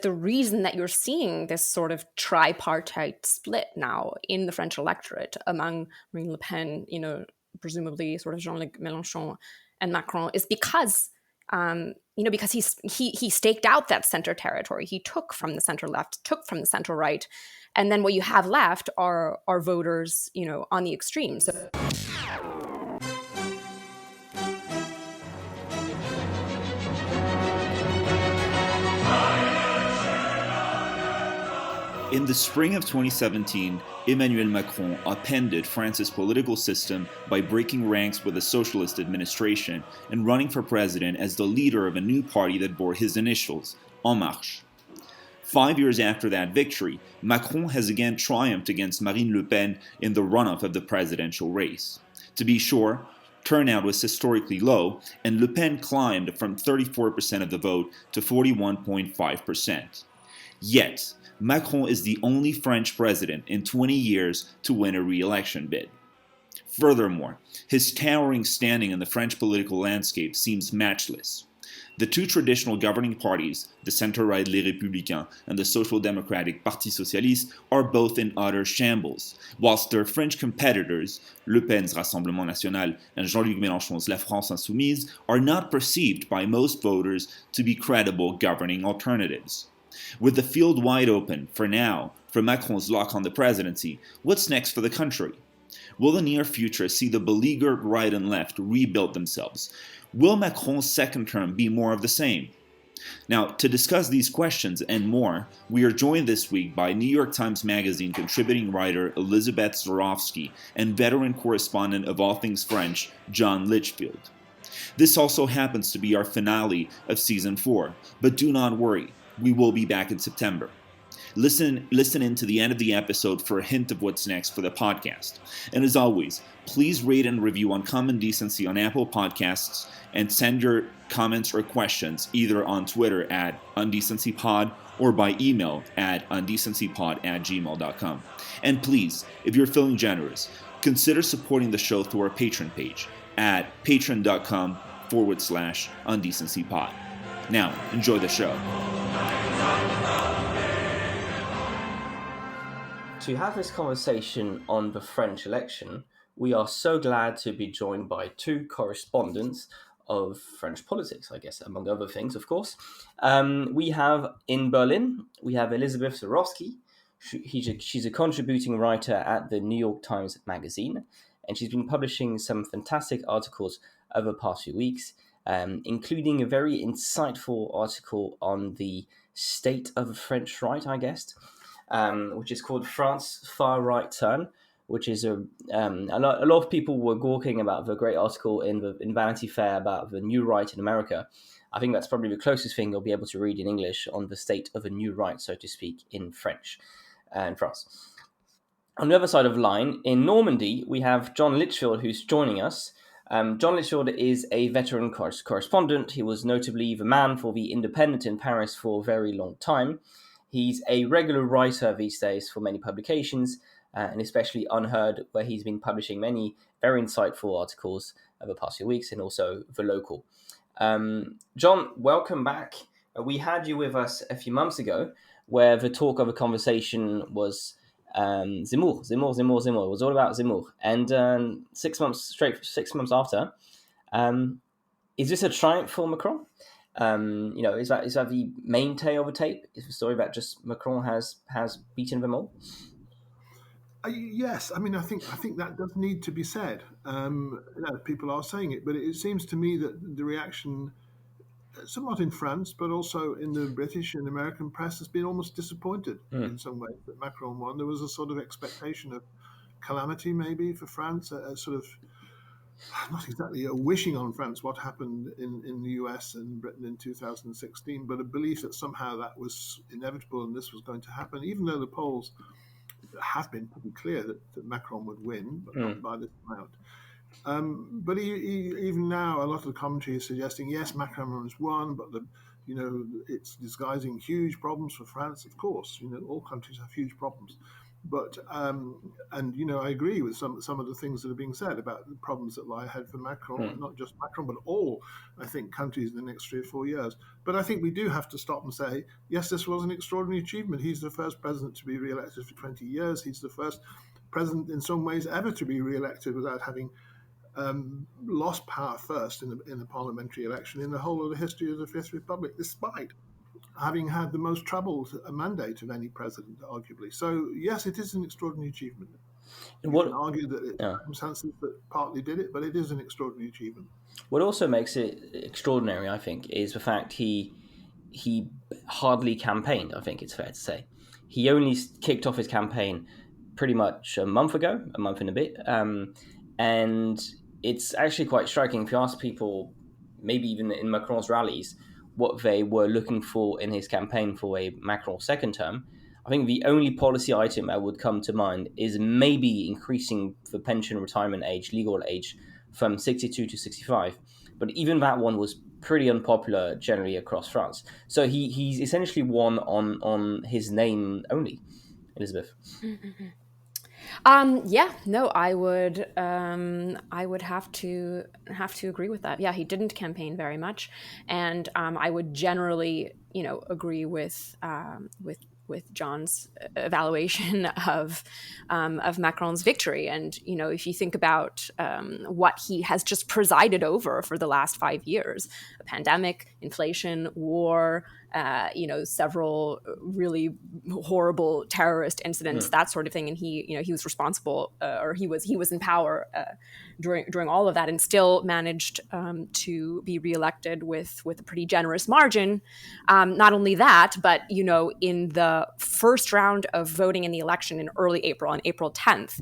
the reason that you're seeing this sort of tripartite split now in the French electorate among Marine Le Pen, presumably sort of Jean-Luc Mélenchon and Macron, is because because he staked out that center territory. He took from the center left, took from the center right, and then what you have left are voters, on the extremes. In the spring of 2017, Emmanuel Macron upended France's political system by breaking ranks with a socialist administration and running for president as the leader of a new party that bore his initials, En Marche. 5 years after that victory, Macron has again triumphed against Marine Le Pen in the runoff of the presidential race. To be sure, turnout was historically low, and Le Pen climbed from 34% of the vote to 41.5%. Yet, Macron is the only French president in 20 years to win a re-election bid. Furthermore, his towering standing in the French political landscape seems matchless. The two traditional governing parties, the center-right Les Républicains and the social democratic Parti Socialiste, are both in utter shambles, whilst their French competitors, Le Pen's Rassemblement National and Jean-Luc Mélenchon's La France Insoumise, are not perceived by most voters to be credible governing alternatives. With the field wide open, for now, for Macron's lock on the presidency, what's next for the country? Will the near future see the beleaguered right and left rebuild themselves? Will Macron's second term be more of the same? Now, to discuss these questions and more, we are joined this week by New York Times Magazine contributing writer Elisabeth Zerofsky and veteran correspondent of all things French, John Lichfield. This also happens to be our finale of Season 4, but do not worry. We will be back in September. Listen in to the end of the episode for a hint of what's next for the podcast. And as always, please rate and review Uncommon Decency on Apple Podcasts and send your comments or questions either on Twitter at undecencypod or by email at undecencypod@gmail.com. And please, if you're feeling generous, consider supporting the show through our Patreon page at patreon.com/undecencypod. Now, enjoy the show. To have this conversation on the French election, we are so glad to be joined by two correspondents of French politics, I guess, among other things, of course. We have in Berlin, we have Elisabeth Zerofsky. She's a contributing writer at the New York Times Magazine, and she's been publishing some fantastic articles over the past few weeks, including a very insightful article on the state of the French right, I guess, which is called France's Far Right Turn, which is a lot of people were gawking about the great article in Vanity Fair about the new right in America. I think that's probably the closest thing you'll be able to read in English on the state of a new right, so to speak, in French, in France. On the other side of the line, in Normandy, we have John Lichfield, who's joining us. John Lichfield is a veteran correspondent. He was notably the man for The Independent in Paris for a very long time. He's a regular writer these days for many publications, and especially Unheard, where he's been publishing many very insightful articles over the past few weeks, and also The Local. John, welcome back. We had you with us a few months ago, where the talk of the conversation was Zemmour. It was all about Zemmour. And 6 months after, is this a triumph for Macron? Is that the main tail of the tape? Is the story that just Macron has beaten them all? Yes, I mean, I think that does need to be said. People are saying it, but it seems to me that the reaction, somewhat in France, but also in the British and American press, has been almost disappointed in some ways that Macron won. There was a sort of expectation of calamity, maybe, for France, a sort of, not exactly a wishing on France what happened in the US and Britain in 2016, but a belief that somehow that was inevitable and this was going to happen, even though the polls have been pretty clear that Macron would win, but not by this amount. But even now, a lot of the commentary is suggesting, yes, Macron has won, but it's disguising huge problems for France. Of course, all countries have huge problems. But and I agree with some of the things that are being said about the problems that lie ahead for Macron, not just Macron, but all, I think, countries in the next 3 or 4 years. But I think we do have to stop and say, yes, this was an extraordinary achievement. He's the first president to be re-elected for 20 years. He's the first president, in some ways, ever to be re-elected without having lost power first in the parliamentary election in the whole of the history of the Fifth Republic, despite having had the most troubled mandate of any president, arguably. So, yes, it is an extraordinary achievement. You can argue that it's circumstances that partly did it, but it is an extraordinary achievement. What also makes it extraordinary, I think, is the fact he hardly campaigned, I think it's fair to say. He only kicked off his campaign pretty much a month and a bit. And it's actually quite striking. If you ask people, maybe even in Macron's rallies, what they were looking for in his campaign for a Macron second term, I think the only policy item that would come to mind is maybe increasing the pension retirement age, legal age, from 62 to 65. But even that one was pretty unpopular generally across France. So he's essentially won on his name only, Elisabeth. I would have to agree with that. Yeah, he didn't campaign very much, and I would generally, agree with John's evaluation of Macron's victory. And if you think about what he has just presided over for the last 5 years, a pandemic, inflation, war, several really horrible terrorist incidents, that sort of thing, and he was responsible, or he was in power during all of that, and still managed to be reelected with a pretty generous margin. Not only that, but in the first round of voting in the election in early April, on April 10th,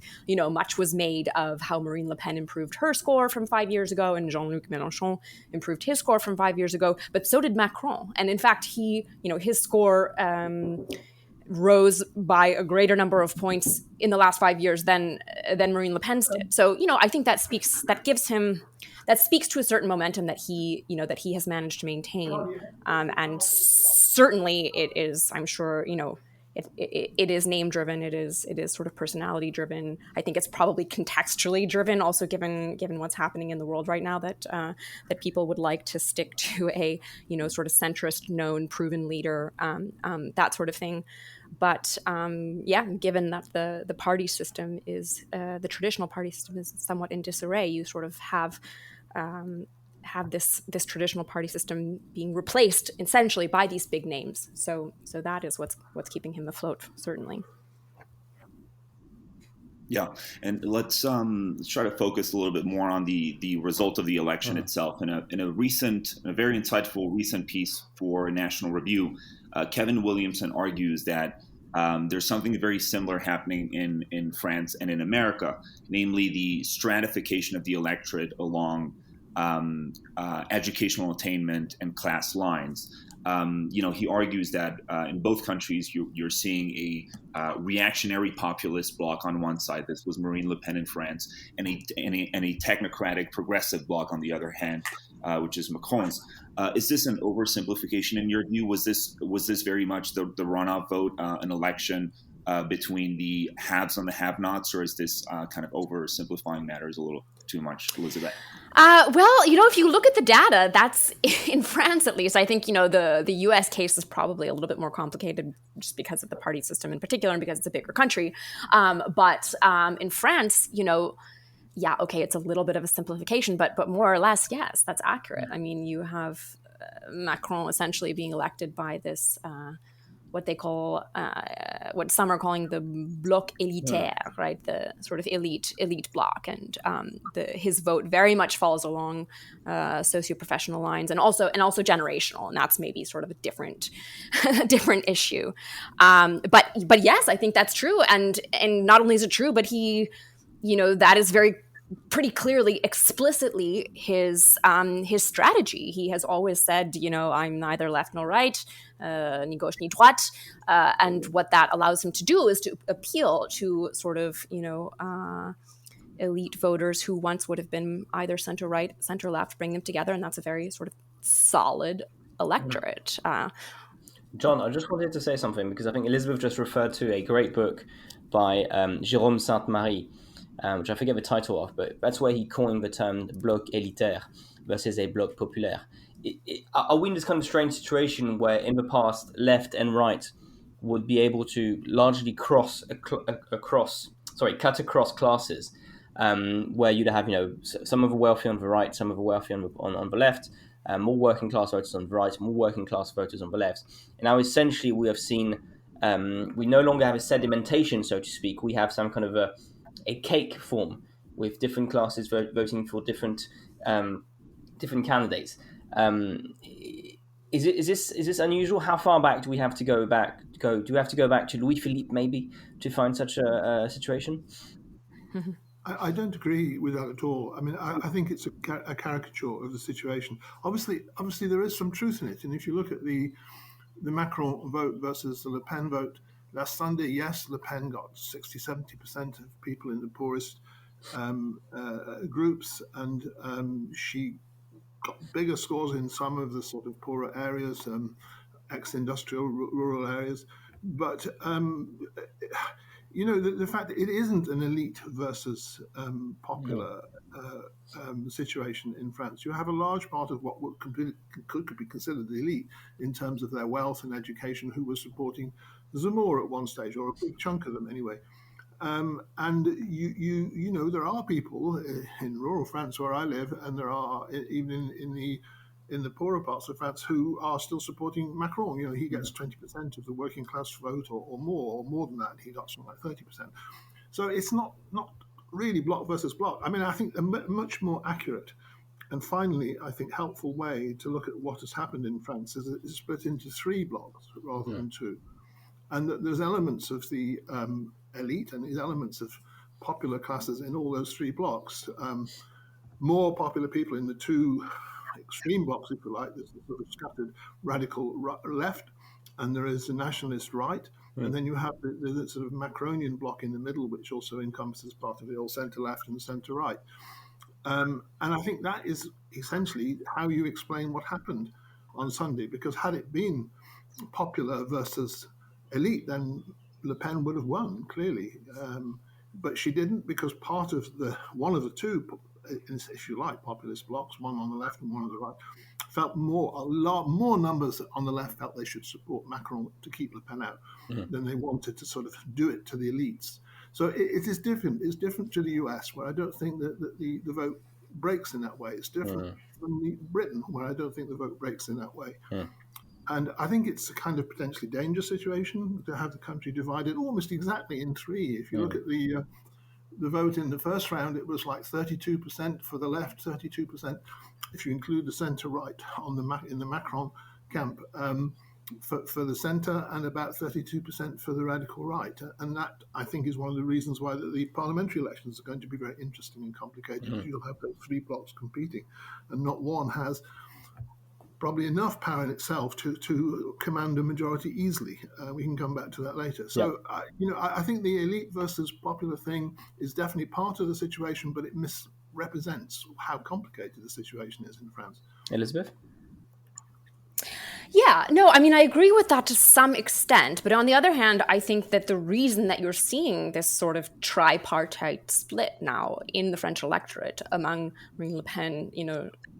much was made of how Marine Le Pen improved her score from 5 years ago, and Jean-Luc Mélenchon improved his score from 5 years ago. But so did Macron, and in fact, his score rose by a greater number of points in the last 5 years than Marine Le Pen's did. So, I think that speaks to a certain momentum that he has managed to maintain. And certainly it is, I'm sure, it is name driven. It is sort of personality driven. I think it's probably contextually driven, also given what's happening in the world right now, that people would like to stick to a sort of centrist, known, proven leader, that sort of thing. But given that the party system is the traditional party system is somewhat in disarray, you sort of have this traditional party system being replaced essentially by these big names. So that is what's keeping him afloat, certainly. Yeah, and let's try to focus a little bit more on the result of the election itself. In a very insightful recent piece for National Review, Kevin Williamson argues that there's something very similar happening in France and in America, namely the stratification of the electorate along educational attainment and class lines. He argues that in both countries you're seeing a reactionary populist bloc on one side. This was Marine Le Pen in France, and a technocratic progressive bloc on the other hand, which is Macron's. Is this an oversimplification in your view? Was this very much the runoff vote, an election between the haves and the have-nots, or is this kind of oversimplifying matters a little too much, Elisabeth? If you look at the data, that's in France at least. I think the U.S. case is probably a little bit more complicated just because of the party system in particular, and because it's a bigger country. But in France, it's a little bit of a simplification, but more or less, yes, that's accurate. I mean, you have Macron essentially being elected by this what they call, what some are calling the bloc élitaire, right? The sort of elite bloc, and his vote very much falls along socio-professional lines, and also generational, and that's maybe sort of a different issue. But yes, I think that's true, and not only is it true, but he, that is pretty clearly, explicitly his strategy. He has always said, I'm neither left nor right, ni gauche ni droite, and what that allows him to do is to appeal to sort of, elite voters who once would have been either center right, center left, bring them together, and that's a very sort of solid electorate. John, I just wanted to say something because I think Elizabeth just referred to a great book by Jérôme Sainte-Marie, which I forget the title of, but that's where he coined the term bloc élitaire versus a bloc populaire. Are we in this kind of strange situation where in the past, left and right would be able to largely cut across classes, where you'd have, some of the wealthy on the right, some of the wealthy on the left, more working class voters on the right, more working class voters on the left. And now essentially we have seen, we no longer have a sedimentation, so to speak. We have some kind of a cake form with different classes voting for different candidates. Is this unusual? How far back do we have to go back? Do we have to go back to Louis Philippe maybe to find such a situation? I don't agree with that at all. I mean, I think it's a caricature of the situation. Obviously, there is some truth in it. And if you look at the Macron vote versus the Le Pen vote last Sunday, yes, Le Pen got 60-70% of people in the poorest groups, and she got bigger scores in some of the sort of poorer areas, ex-industrial rural areas. But the fact that it isn't an elite versus popular situation in France. You have a large part of what could be considered the elite in terms of their wealth and education who was supporting Zemmour at one stage, or a big chunk of them anyway. And there are people in rural France where I live, and there are even in the poorer parts of France who are still supporting Macron. He gets 20% of the working class vote, or more than that. He got something like 30%. So it's not really bloc versus bloc. I mean, I think a much more accurate and finally, I think, helpful way to look at what has happened in France is it's split into three blocs rather than two. And that there's elements of the elite and there's elements of popular classes in all those three blocs. More popular people in the two extreme blocs, if you like, there's the sort of scattered radical left, and there is the nationalist right. And then you have the sort of Macronian bloc in the middle, which also encompasses part of the old centre left and the centre right. And I think that is essentially how you explain what happened on Sunday, because had it been popular versus elite, then Le Pen would have won, clearly. But she didn't, because part of one of the two, if you like, populist blocs, one on the left and one on the right, felt a lot more numbers on the left felt they should support Macron to keep Le Pen out than they wanted to sort of do it to the elites. So it is different. It's different to the US, where I don't think that the vote breaks in that way. It's different from Britain, where I don't think the vote breaks in that way. And I think it's a kind of potentially dangerous situation to have the country divided almost exactly in three. If you look at the vote in the first round, it was like 32% for the left, 32% if you include the centre right in the Macron camp for the centre, and about 32% for the radical right. And that, I think, is one of the reasons why the parliamentary elections are going to be very interesting and complicated, because you'll have those three blocs competing, and not one has probably enough power in itself to command a majority easily. We can come back to that later. So, I think the elite versus popular thing is definitely part of the situation, but it misrepresents how complicated the situation is in France. Elizabeth? Yeah, no, I mean, I agree with that to some extent. But on the other hand, I think that the reason that you're seeing this sort of tripartite split now in the French electorate among Marine Le Pen,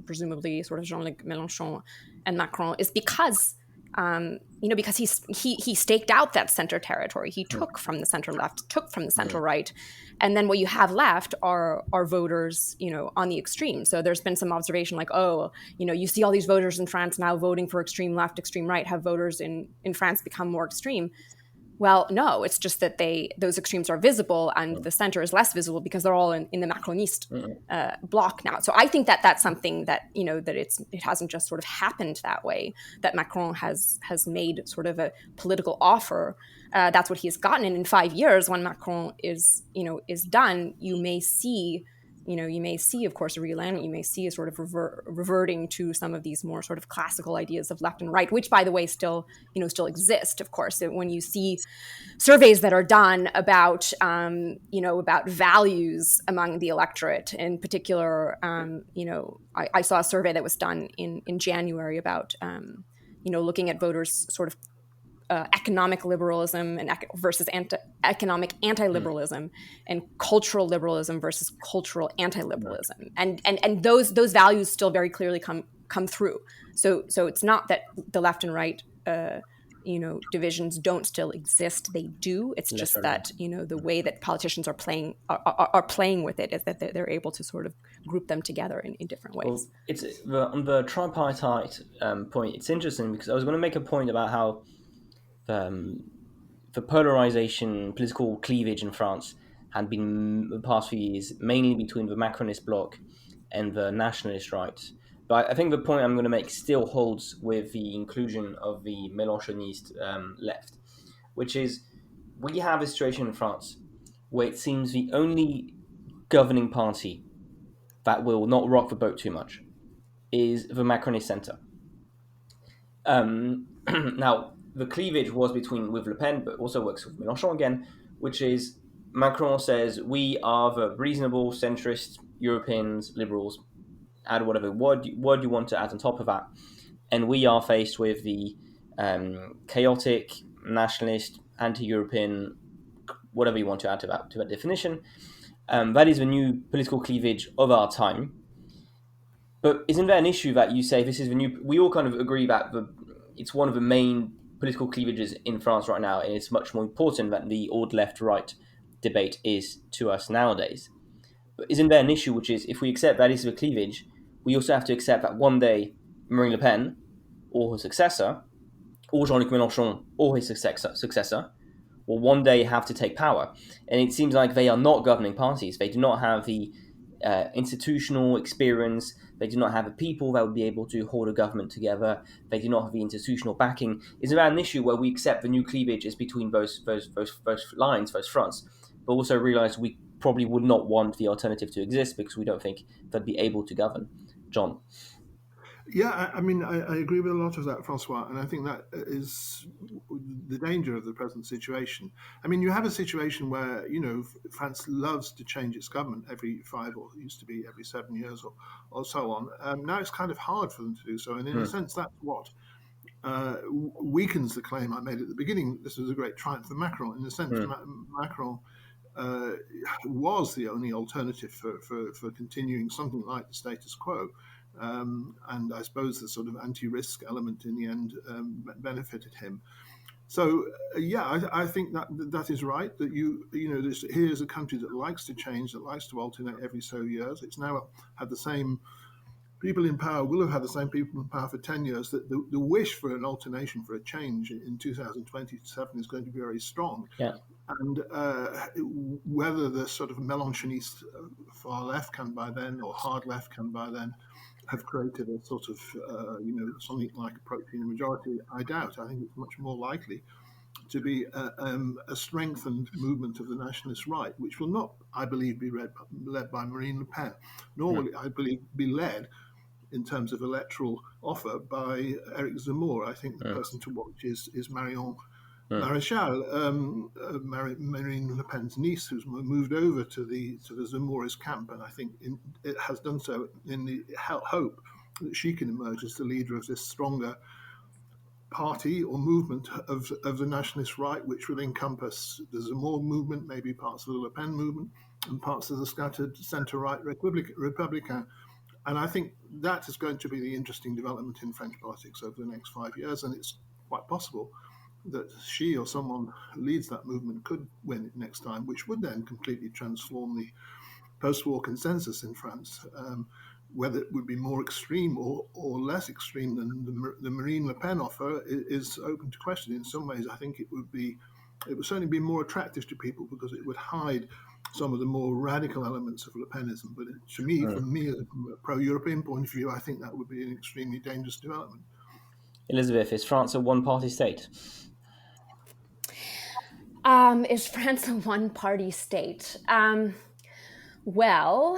presumably sort of Jean-Luc Mélenchon and Macron, is because because he staked out that center territory. He took from the center left, took from the center right, and then what you have left are voters, on the extreme. So there's been some observation like, you see all these voters in France now voting for extreme left, extreme right. Have voters in France become more extreme? Well, no, it's just that those extremes are visible and the center is less visible because they're all in the Macroniste bloc now. So I think that that's something that, that it hasn't just sort of happened that way, that Macron has made sort of a political offer. That's what he's gotten. And in 5 years, when Macron is done, you may see, of course, a realignment. You may see a sort of reverting to some of these more sort of classical ideas of left and right, which, by the way, still exist. Of course, when you see surveys that are done about, about values among the electorate, in particular, I saw a survey that was done in January about, looking at voters' sort of economic liberalism and versus economic anti-liberalism, and cultural liberalism versus cultural anti-liberalism, and those values still very clearly come through. So it's not that the left and right divisions don't still exist. They do. It's just that the way that politicians are playing with it is that they're able to sort of group them together in different ways. Well, it's on the tripartite point. It's interesting because I was going to make a point about how the polarization, political cleavage in France had been the past few years mainly between the Macronist bloc and the nationalist right. But I think the point I'm going to make still holds with the inclusion of the Mélenchoniste left, which is we have a situation in France where it seems the only governing party that will not rock the boat too much is the Macronist centre. Now, the cleavage was with Le Pen, but also works with Mélenchon again, which is Macron says, we are the reasonable centrist Europeans, liberals, add whatever word you want to add on top of that. And we are faced with the chaotic, nationalist, anti-European, whatever you want to add to that definition. That is the new political cleavage of our time. But isn't there an issue that you say this is the new... We all kind of agree that it's one of the main political cleavages in France right now, and it's much more important than the old left-right debate is to us nowadays. But isn't there an issue, which is if we accept that is the cleavage, we also have to accept that one day Marine Le Pen or her successor, or Jean-Luc Mélenchon or his successor, will one day have to take power. And it seems like they are not governing parties. They do not have the institutional experience. They do not have the people that would be able to hold a government together. They do not have the institutional backing. Isn't that an issue where we accept the new cleavage is between those lines, those fronts, but also realize we probably would not want the alternative to exist because we don't think they'd be able to govern? John? Yeah, I mean, I agree with a lot of that, Francois, and I think that is the danger of the present situation. I mean, you have a situation where, France loves to change its government every 5, or it used to be every 7 years or so on. Now it's kind of hard for them to do so, and in a sense, that's what weakens the claim I made at the beginning. This was a great triumph for Macron. In a sense, Macron was the only alternative for continuing something like the status quo. And I suppose the sort of anti-risk element in the end benefited him. So I think that is right. That here's a country that likes to change, that likes to alternate every so years. It's now had the same people in power. Will have had the same people in power for 10 years. That the wish for an alternation, for a change in 2027 is going to be very strong. Yeah. And whether the sort of Mélenchoniste far left can by then, or hard left can by then, have created a sort of, something like approaching a majority, I doubt. I think it's much more likely to be a strengthened movement of the nationalist right, which will not, I believe, be led by Marine Le Pen, nor will it, I believe, be led in terms of electoral offer by Eric Zemmour. I think the person to watch is Marion Maréchal, Marine Le Pen's niece, who's moved over to the Zemmourist camp, and I think it has done so in the hope that she can emerge as the leader of this stronger party or movement of the nationalist right, which will encompass the Zemmour movement, maybe parts of the Le Pen movement, and parts of the scattered centre-right Républicains. And I think that is going to be the interesting development in French politics over the next 5 years, and it's quite possible that she or someone who leads that movement could win it next time, which would then completely transform the post-war consensus in France. Whether it would be more extreme or less extreme than the Marine Le Pen offer is open to question. In some ways, I think it would certainly be more attractive to people because it would hide some of the more radical elements of Le Penism. But from me, from a pro-European point of view, I think that would be an extremely dangerous development. Elisabeth, is France a one-party state? Is France a one-party state? Well,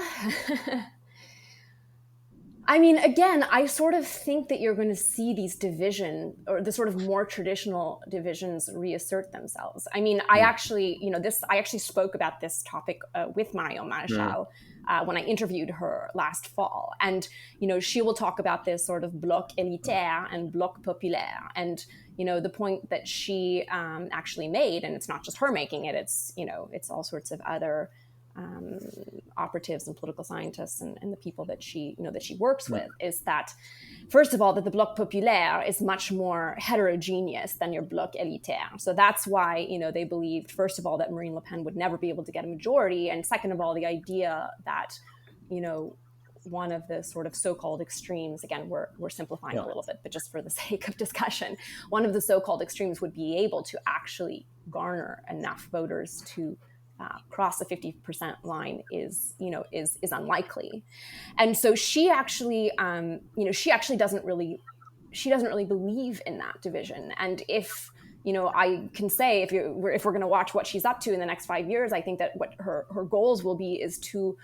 I mean, again, I sort of think that you're going to see these divisions, or the sort of more traditional divisions, reassert themselves. I mean, I actually spoke about this topic with Marion Maréchal when I interviewed her last fall. And, she will talk about this sort of bloc élitaire and bloc populaire. And, the point that she actually made, and it's not just her making it, it's all sorts of other operatives and political scientists and the people that she works with, is that, first of all, that the Bloc Populaire is much more heterogeneous than your Bloc Élitaire. So that's why, they believed, first of all, that Marine Le Pen would never be able to get a majority. And second of all, the idea that, one of the sort of so-called extremes, again, we're simplifying a little bit, but just for the sake of discussion, one of the so-called extremes would be able to actually garner enough voters to cross the 50% line is unlikely. And so she actually doesn't really believe in that division. And if, I can say, if we're going to watch what she's up to in the next 5 years, I think that what her goals will be is to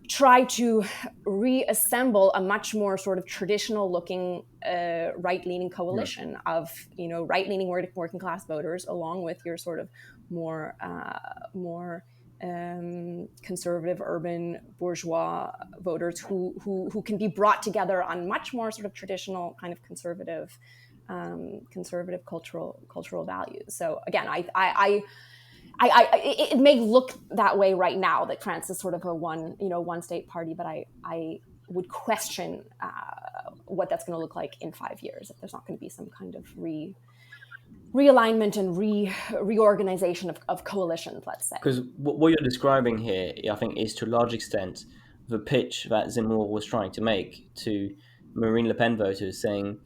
try to reassemble a much more sort of traditional looking right-leaning coalition of, right-leaning working class voters, along with your sort of more conservative urban bourgeois voters who can be brought together on much more sort of traditional kind of conservative cultural values. So again, it may look that way right now, that France is sort of a one state party, but I would question what that's going to look like in 5 years, if there's not going to be some kind of realignment and reorganization of coalitions, let's say. Because what you're describing here, I think, is to a large extent the pitch that Zemmour was trying to make to Marine Le Pen voters, saying,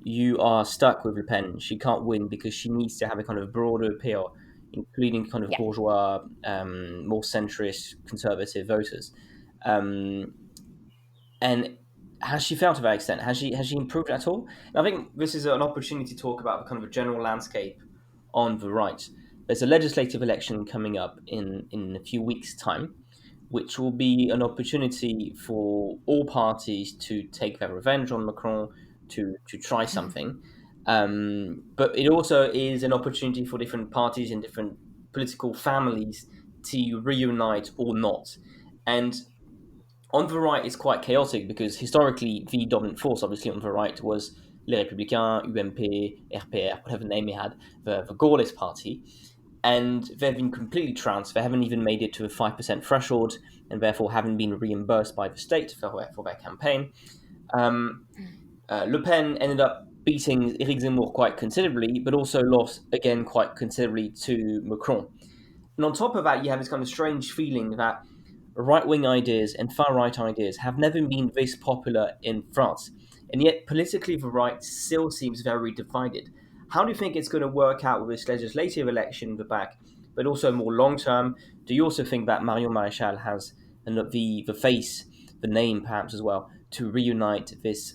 you are stuck with Le Pen. She can't win because she needs to have a kind of broader appeal, including kind of bourgeois, more centrist, conservative voters. And has she failed to that extent? Has she improved at all? And I think this is an opportunity to talk about kind of a general landscape on the right. There's a legislative election coming up in a few weeks' time, which will be an opportunity for all parties to take their revenge on Macron, to try something. But it also is an opportunity for different parties and different political families to reunite or not. And on the right, it's quite chaotic because historically the dominant force, obviously, on the right was Les Républicains, UMP, RPR, whatever name they had, the Gaullist party. And they've been completely trounced. They haven't even made it to the 5% threshold, and therefore haven't been reimbursed by the state for their campaign. Le Pen ended up beating Éric Zemmour quite considerably, but also lost again quite considerably to Macron. And on top of that, you have this kind of strange feeling that right-wing ideas and far-right ideas have never been this popular in France. And yet, politically, the right still seems very divided. How do you think it's going to work out with this legislative election in the back, but also more long-term? Do you also think that Marion Maréchal has the face, the name perhaps as well, to reunite this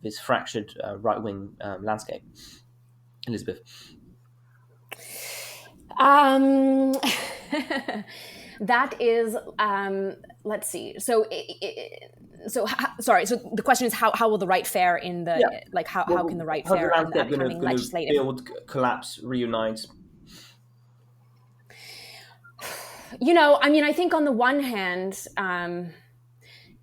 this fractured right-wing landscape? Elisabeth? That is, let's see. So, sorry. So the question is, how will the right fare in the how can the right fare in the upcoming legislative? Build, collapse, reunite. I think on the one hand,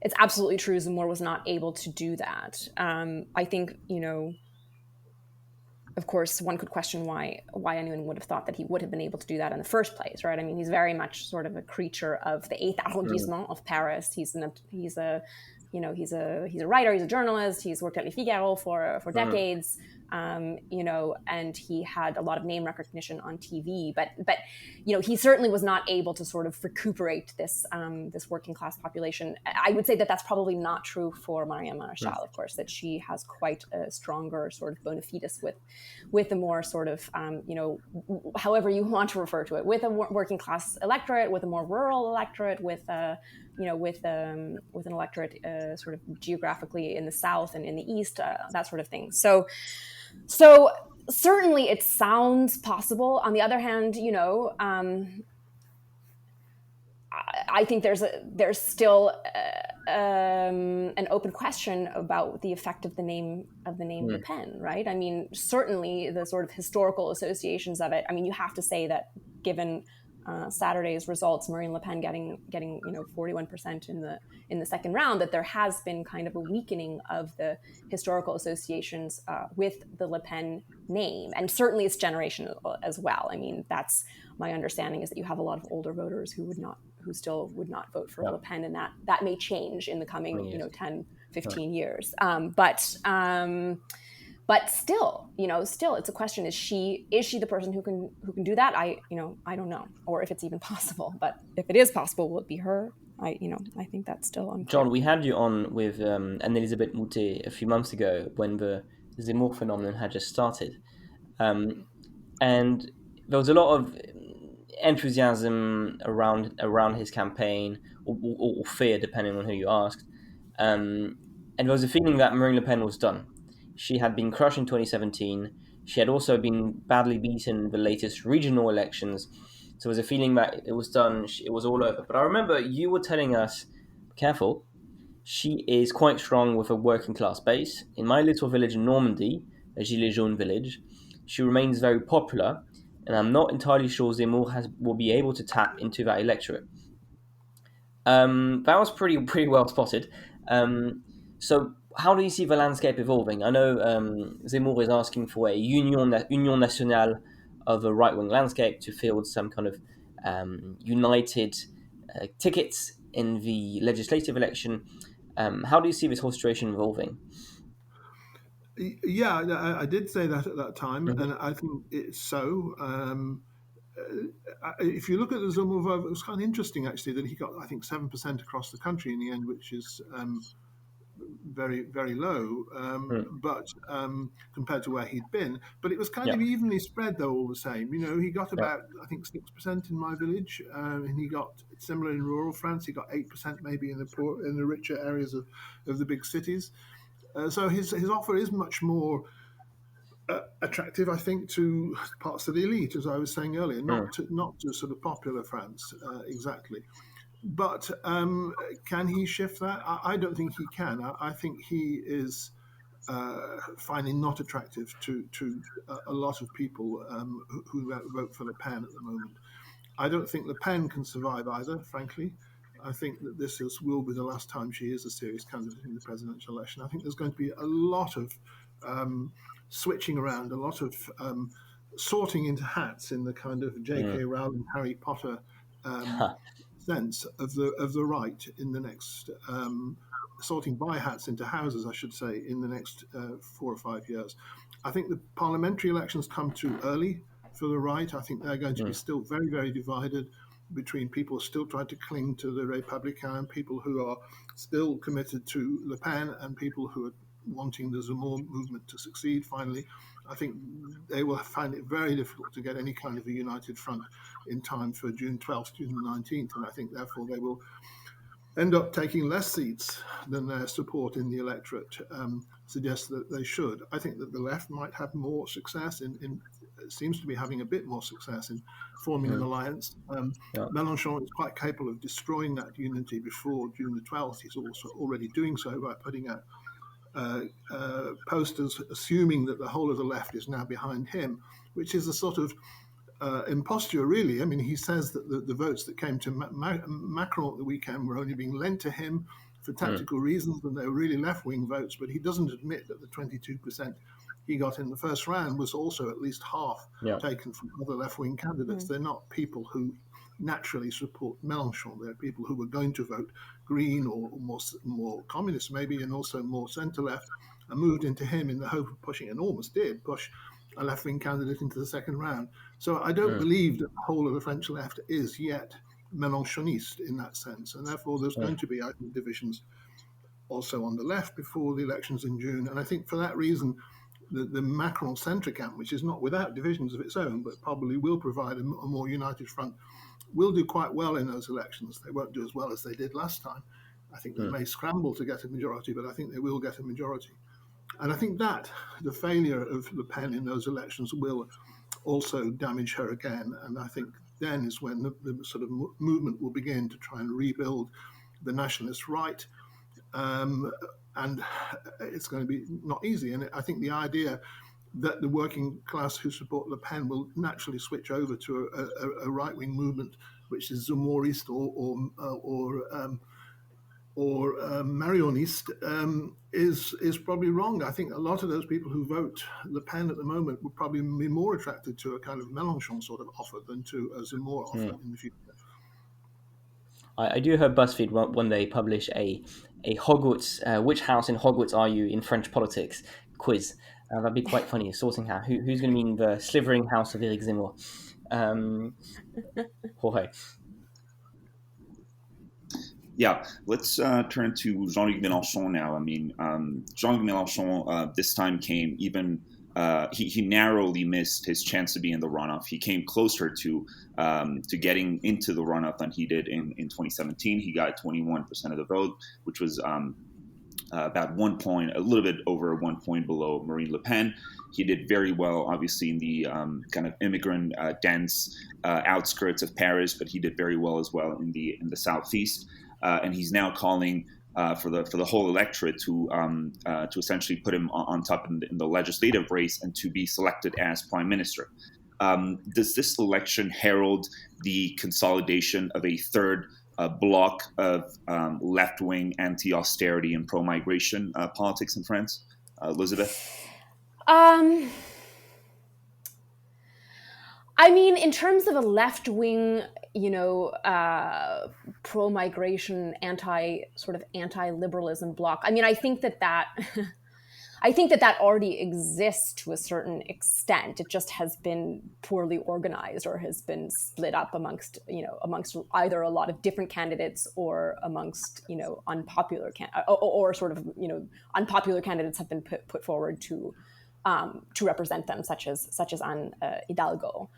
it's absolutely true Zemmour was not able to do that. I think, of course, one could question why anyone would have thought that he would have been able to do that in the first place, right? I mean, he's very much sort of a creature of the 8th arrondissement of Paris. He's a writer, he's a journalist, he's worked at Le Figaro for decades, and he had a lot of name recognition on TV, but he certainly was not able to sort of recuperate this working class population. I would say that that's probably not true for Marion Maréchal, of course, that she has quite a stronger sort of bona fides with a more sort of, however you want to refer to it, with a working class electorate, with a more rural electorate, with an electorate sort of geographically in the south and in the east, that sort of thing. So certainly it sounds possible. On the other hand, I think there's still an open question about the effect of the name Le Pen, right? I mean, certainly the sort of historical associations of it. I mean, you have to say that given Saturday's results, Marine Le Pen getting 41% in the second round, that there has been kind of a weakening of the historical associations with the Le Pen name, and certainly its generation as well. I mean, that's my understanding, is that you have a lot of older voters who still would not vote for Le Pen, and that may change in the coming 10, 15 years. But still, it's a question: is she the person who can do that? I don't know, or if it's even possible. But if it is possible, will it be her? I think that's still unclear. John, we had you on with Elisabeth Moutet a few months ago when the Zemmour phenomenon had just started, and there was a lot of enthusiasm around his campaign, or fear, depending on who you asked. And there was a feeling that Marine Le Pen was done. She had been crushed in 2017. She had also been badly beaten in the latest regional elections. So there was a feeling that it was done, it was all over. But I remember you were telling us, careful, she is quite strong with a working class base. In my little village in Normandy, a Gilets jaunes village, she remains very popular, and I'm not entirely sure Zemmour will be able to tap into that electorate. That was pretty well spotted. So how do you see the landscape evolving? I know Zemmour is asking for a union nationale of a right-wing landscape to field some kind of united tickets in the legislative election. How do you see this whole situation evolving? Yeah, I did say that at that time, and I think it's so. If you look at the Zemmour vote, it was kind of interesting actually that he got, I think, 7% across the country in the end, which is very, very low, but compared to where he'd been. But it was kind of evenly spread, though, all the same. He got about, I think, 6% in my village, and he got similar in rural France. He got 8% maybe in the richer areas of the big cities. So his offer is much more attractive, I think, to parts of the elite, as I was saying earlier, not to sort of popular France exactly. But can he shift that? I don't think he can. I think he is finding not attractive to a lot of people who vote for Le Pen at the moment. I don't think Le Pen can survive either, frankly. I think that will be the last time she is a serious candidate in the presidential election. I think there's going to be a lot of switching around, a lot of sorting into hats in the kind of J.K. Rowling, Harry Potter sense of the right in the next sorting by hats into houses, I should say, in the next 4 or 5 years. I think the parliamentary elections come too early for the right. I think they're going to be still very, very divided between people still trying to cling to the Républicains, people who are still committed to Le Pen, and people who are wanting the Zemmour movement to succeed finally. I think they will find it very difficult to get any kind of a united front in time for June 12th, June 19th, and I think therefore they will end up taking less seats than their support in the electorate suggests that they should. I think that the left might have more success seems to be having a bit more success in forming an alliance. Mélenchon is quite capable of destroying that unity before June the 12th. He's also already doing so by putting out posters assuming that the whole of the left is now behind him, which is a sort of imposture, really. I mean, he says that the votes that came to Macron at the weekend were only being lent to him for tactical reasons, and they were really left-wing votes, but he doesn't admit that the 22% he got in the first round was also at least half taken from other left-wing candidates. They're not people who naturally support Mélenchon. They're people who were going to vote Green or more communist maybe, and also more centre-left, and moved into him in the hope of pushing, and almost did push, a left-wing candidate into the second round. So I don't believe that the whole of the French left is yet Mélenchoniste in that sense, and therefore there's going to be, I think, divisions also on the left before the elections in June. And I think for that reason, the Macron centre camp, which is not without divisions of its own, but probably will provide a more united front, will do quite well in those elections. They won't do as well as they did last time. I think they may scramble to get a majority, but I think they will get a majority. And I think that the failure of Le Pen in those elections will also damage her again. And I think then is when the sort of movement will begin to try and rebuild the nationalist right. And it's going to be not easy. And I think the idea that the working class who support Le Pen will naturally switch over to a right-wing movement, which is Zemmourist or Marioniste, is probably wrong. I think a lot of those people who vote Le Pen at the moment would probably be more attracted to a kind of Mélenchon sort of offer than to a Zemmour offer in the future. I do hope BuzzFeed one day publish a Hogwarts, which house in Hogwarts are you in French politics quiz. That'd be quite funny, sorting out who's going to be in the slivering house of Eric Zemmour. Jorge. Yeah, let's turn to Jean-Luc Mélenchon now. I mean, Jean-Luc Mélenchon this time came even, he narrowly missed his chance to be in the runoff. He came closer to getting into the runoff than he did in 2017. He got 21% of the vote, which was about 1 point, a little bit over 1 point below Marine Le Pen. He did very well, obviously, in the kind of immigrant dense outskirts of Paris, but he did very well as well in the southeast. And he's now calling for the whole electorate to essentially put him on top in the legislative race and to be selected as prime minister. Does this election herald the consolidation of a third block of left-wing anti-austerity and pro-migration politics in France? Elisabeth? I mean, in terms of a left-wing, pro-migration, anti-liberalism bloc, I mean, I think that already exists to a certain extent. It just has been poorly organized or has been split up amongst either a lot of different candidates or amongst, unpopular unpopular candidates have been put forward to represent them, such as Anne Hidalgo.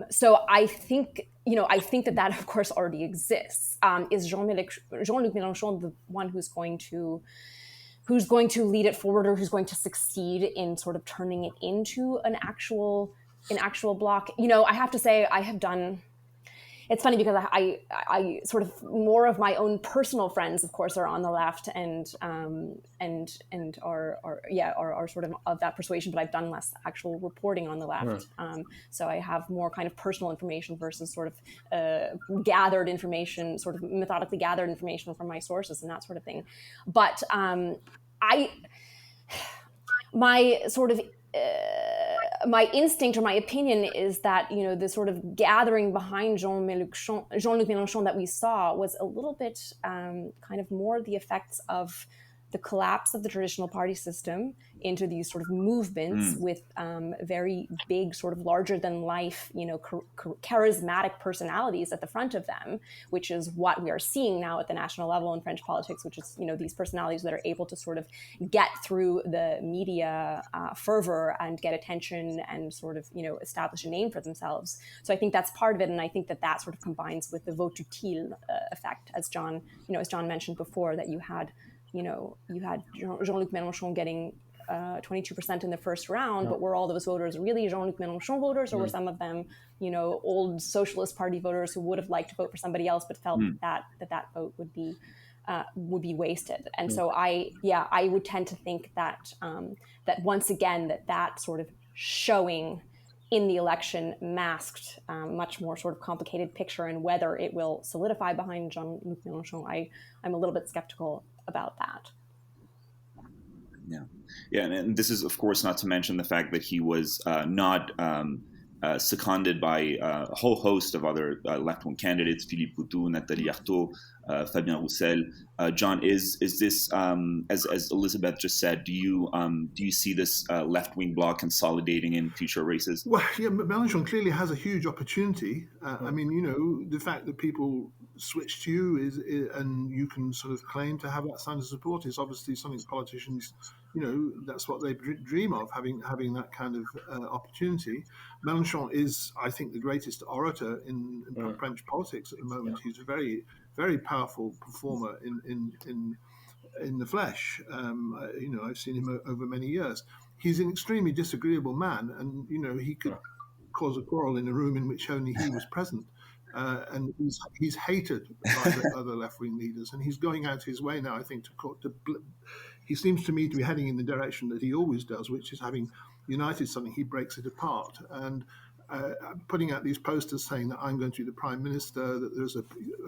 So I think that of course already exists. Is Jean-Luc Mélenchon the one who's going to lead it forward, or who's going to succeed in sort of turning it into an actual bloc? I have to say it's funny because I sort of more of my own personal friends, of course, are on the left and are sort of that persuasion, but I've done less actual reporting on the left. So I have more kind of personal information versus sort of gathered information, sort of methodically gathered information from my sources and that sort of thing. But my instinct or my opinion is that, the sort of gathering behind Jean-Luc Mélenchon that we saw was a little bit kind of more the effects of the collapse of the traditional party system into these sort of movements with very big, sort of larger than life, charismatic personalities at the front of them, which is what we are seeing now at the national level in French politics, which is, these personalities that are able to sort of get through the media fervor and get attention and sort of, establish a name for themselves. So I think that's part of it. And I think that sort of combines with the vote utile effect, as John mentioned before, that you had Jean-Luc Mélenchon getting 22% in the first round, but were all those voters really Jean-Luc Mélenchon voters, or were some of them, old Socialist Party voters who would have liked to vote for somebody else, but felt that vote would be wasted? And so I would tend to think that that once again that sort of showing in the election masked much more sort of complicated picture, and whether it will solidify behind Jean-Luc Mélenchon, I'm a little bit skeptical about that. Yeah, and this is, of course, not to mention the fact that he was not seconded by a whole host of other left-wing candidates: Philippe Poutou, Nathalie Arthaud, Fabien Roussel. John, is this, as Elisabeth just said, do you see this left-wing bloc consolidating in future races? Well, yeah, Mélenchon clearly has a huge opportunity. I mean, the fact that people switch to you and you can sort of claim to have that sign of support is obviously something politicians, that's what they dream of, having that kind of opportunity. Mélenchon is, I think, the greatest orator in French politics at the moment. He's a very, very powerful performer in the flesh. I've seen him over many years. He's an extremely disagreeable man, and he could cause a quarrel in a room in which only he was present. And he's hated by the other left-wing leaders, and he's going out his way now, I think, he seems to me to be heading in the direction that he always does, which is having, united suddenly, he breaks it apart. And putting out these posters saying that I'm going to be the prime minister, that there's a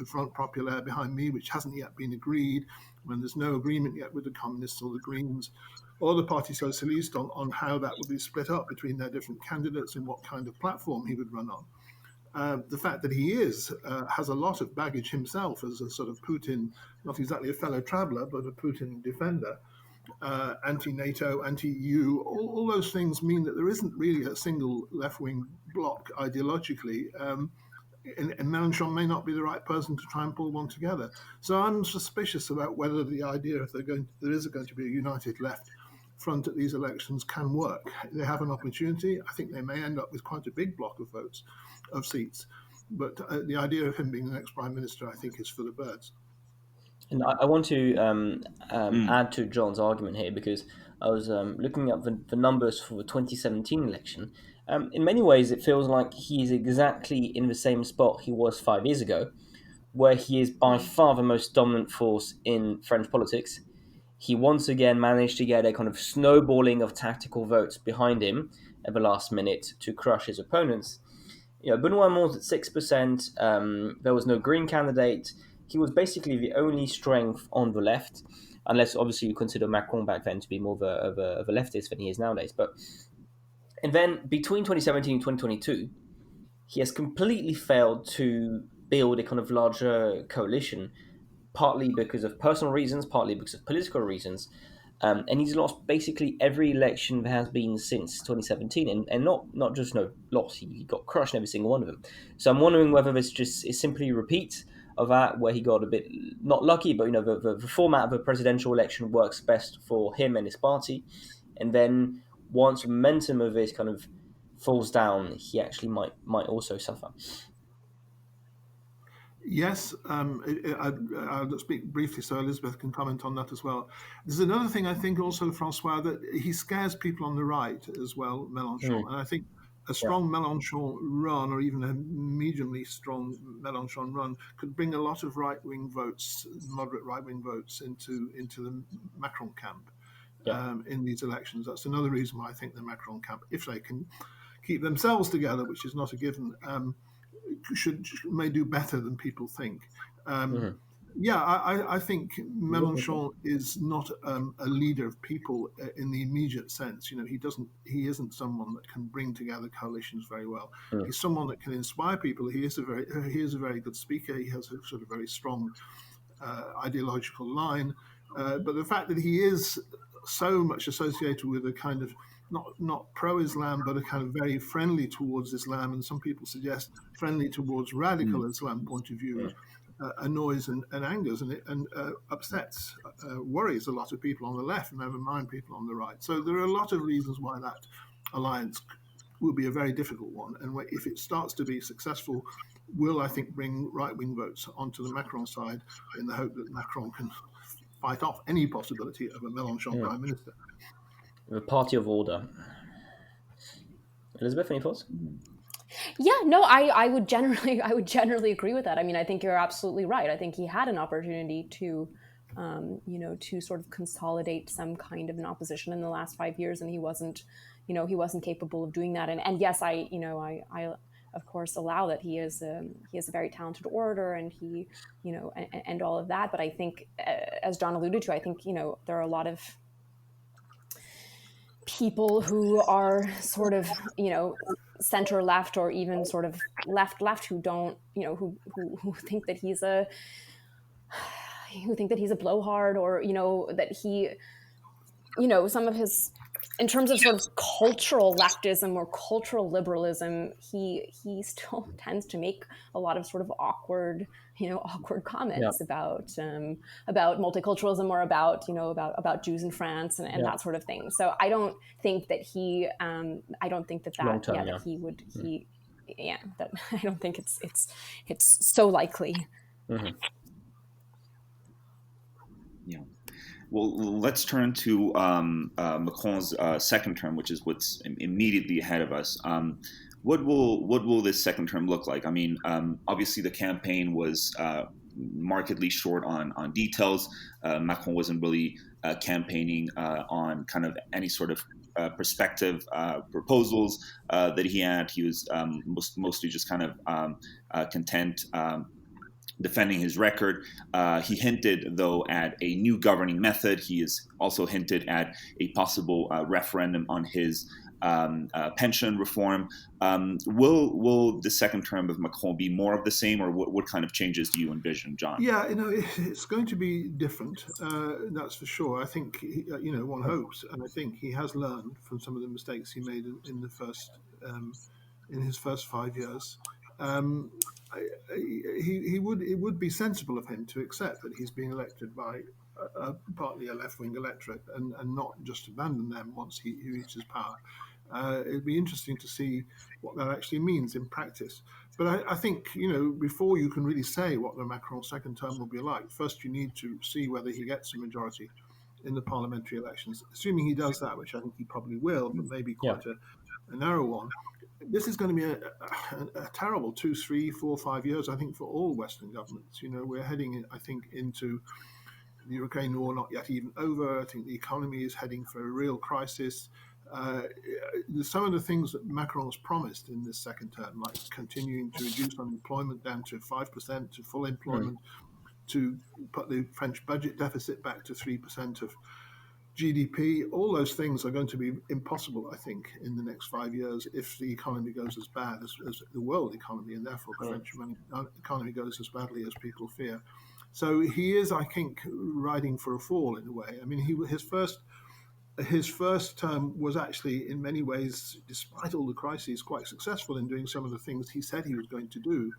Front Populaire behind me, which hasn't yet been agreed, when there's no agreement yet with the communists or the Greens or the Parti Socialiste on how that would be split up between their different candidates and what kind of platform he would run on. The fact that he has a lot of baggage himself as a sort of Putin, not exactly a fellow traveller, but a Putin defender, anti-NATO, anti-EU, all those things mean that there isn't really a single left-wing bloc ideologically, and Mélenchon may not be the right person to try and pull one together. So I'm suspicious about whether the idea if there is going to be a united left front at these elections can work. They have an opportunity. I think they may end up with quite a big block of votes, of seats. But the idea of him being the next prime minister, I think, is for the birds. And I want to add to John's argument here, because I was looking up the numbers for the 2017 election. In many ways, it feels like he is exactly in the same spot he was 5 years ago, where he is by far the most dominant force in French politics. He once again managed to get a kind of snowballing of tactical votes behind him at the last minute to crush his opponents. Benoît Hamon's at 6%. There was no Green candidate. He was basically the only strength on the left, unless obviously you consider Macron back then to be more of a leftist than he is nowadays. And then between 2017 and 2022, he has completely failed to build a kind of larger coalition, partly because of personal reasons, partly because of political reasons. And he's lost basically every election there has been since 2017, and not just lost, he got crushed in every single one of them. So I'm wondering whether this just is simply a repeat of that, where he got a bit not lucky, but the format of a presidential election works best for him and his party, and then once the momentum of this kind of falls down, he actually might also suffer. Yes, I'll speak briefly so Elisabeth can comment on that as well. There's another thing I think also, Francois, that he scares people on the right as well, Mélenchon. And I think a strong Mélenchon run, or even a mediumly strong Mélenchon run, could bring a lot of right-wing votes, moderate right-wing votes, into the Macron camp in these elections. That's another reason why I think the Macron camp, if they can keep themselves together, which is not a given, may do better than people think. I think Mélenchon is not a leader of people in the immediate sense. He isn't someone that can bring together coalitions very well. He's someone that can inspire people. He is a very good speaker. He has a sort of very strong ideological line. But the fact that he is so much associated with a kind of not pro-Islam, but a kind of very friendly towards Islam, and some people suggest friendly towards radical Islam point of view, annoys and angers and upsets, worries a lot of people on the left, never mind people on the right. So there are a lot of reasons why that alliance will be a very difficult one. And if it starts to be successful, will, I think, bring right-wing votes onto the Macron side in the hope that Macron can fight off any possibility of a Mélenchon prime minister. The party of order. Elisabeth, any thoughts? Yeah, no, I would generally agree with that. I mean, I think you're absolutely right. I think he had an opportunity to, to sort of consolidate some kind of an opposition in the last 5 years, and he wasn't capable of doing that. And yes, I of course allow that he is a very talented orator, and he, and all of that. But I think, as John alluded to, I think there are a lot of people who are sort of center left, or even sort of left who don't who think that he's a blowhard, or that he some of his, in terms of sort of cultural leftism or cultural liberalism, he still tends to make a lot of sort of awkward comments about multiculturalism, or about Jews in France and that sort of thing. So I don't think that he I don't think that I don't think it's so likely. Yeah. Well, let's turn to Macron's second term, which is what's immediately ahead of us. What will this second term look like? I mean, obviously the campaign was markedly short on details. Macron wasn't really campaigning on kind of any sort of prospective proposals that he had. He was mostly just kind of content defending his record. He hinted, though, at a new governing method. He has also hinted at a possible referendum on his pension reform. Will the second term of Macron be more of the same, or what kind of changes do you envision, John? Yeah, it's going to be different. That's for sure. I think one hopes, and I think he has learned from some of the mistakes he made in the first in his first 5 years. It would be sensible of him to accept that he's being elected by partly a left-wing electorate and not just abandon them once he reaches power. It'd be interesting to see what that actually means in practice. But I think, before you can really say what the Macron second term will be like, first you need to see whether he gets a majority in the parliamentary elections. Assuming he does that, which I think he probably will, but maybe quite a narrow one. This is going to be a terrible 2, 3, 4, 5 years, I think, for all Western governments. We're heading, I think, into the Ukraine war not yet even over. I think the economy is heading for a real crisis. Some of the things that Macron has promised in this second term, like continuing to reduce unemployment down to 5% to full employment, to put the French budget deficit back to 3% of GDP, all those things are going to be impossible, I think, in the next 5 years if the economy goes as bad as the world economy, and therefore the French economy goes as badly as people fear. So he is, I think, riding for a fall in a way. I mean, his first term was actually, in many ways, despite all the crises, quite successful in doing some of the things he said he was going to do.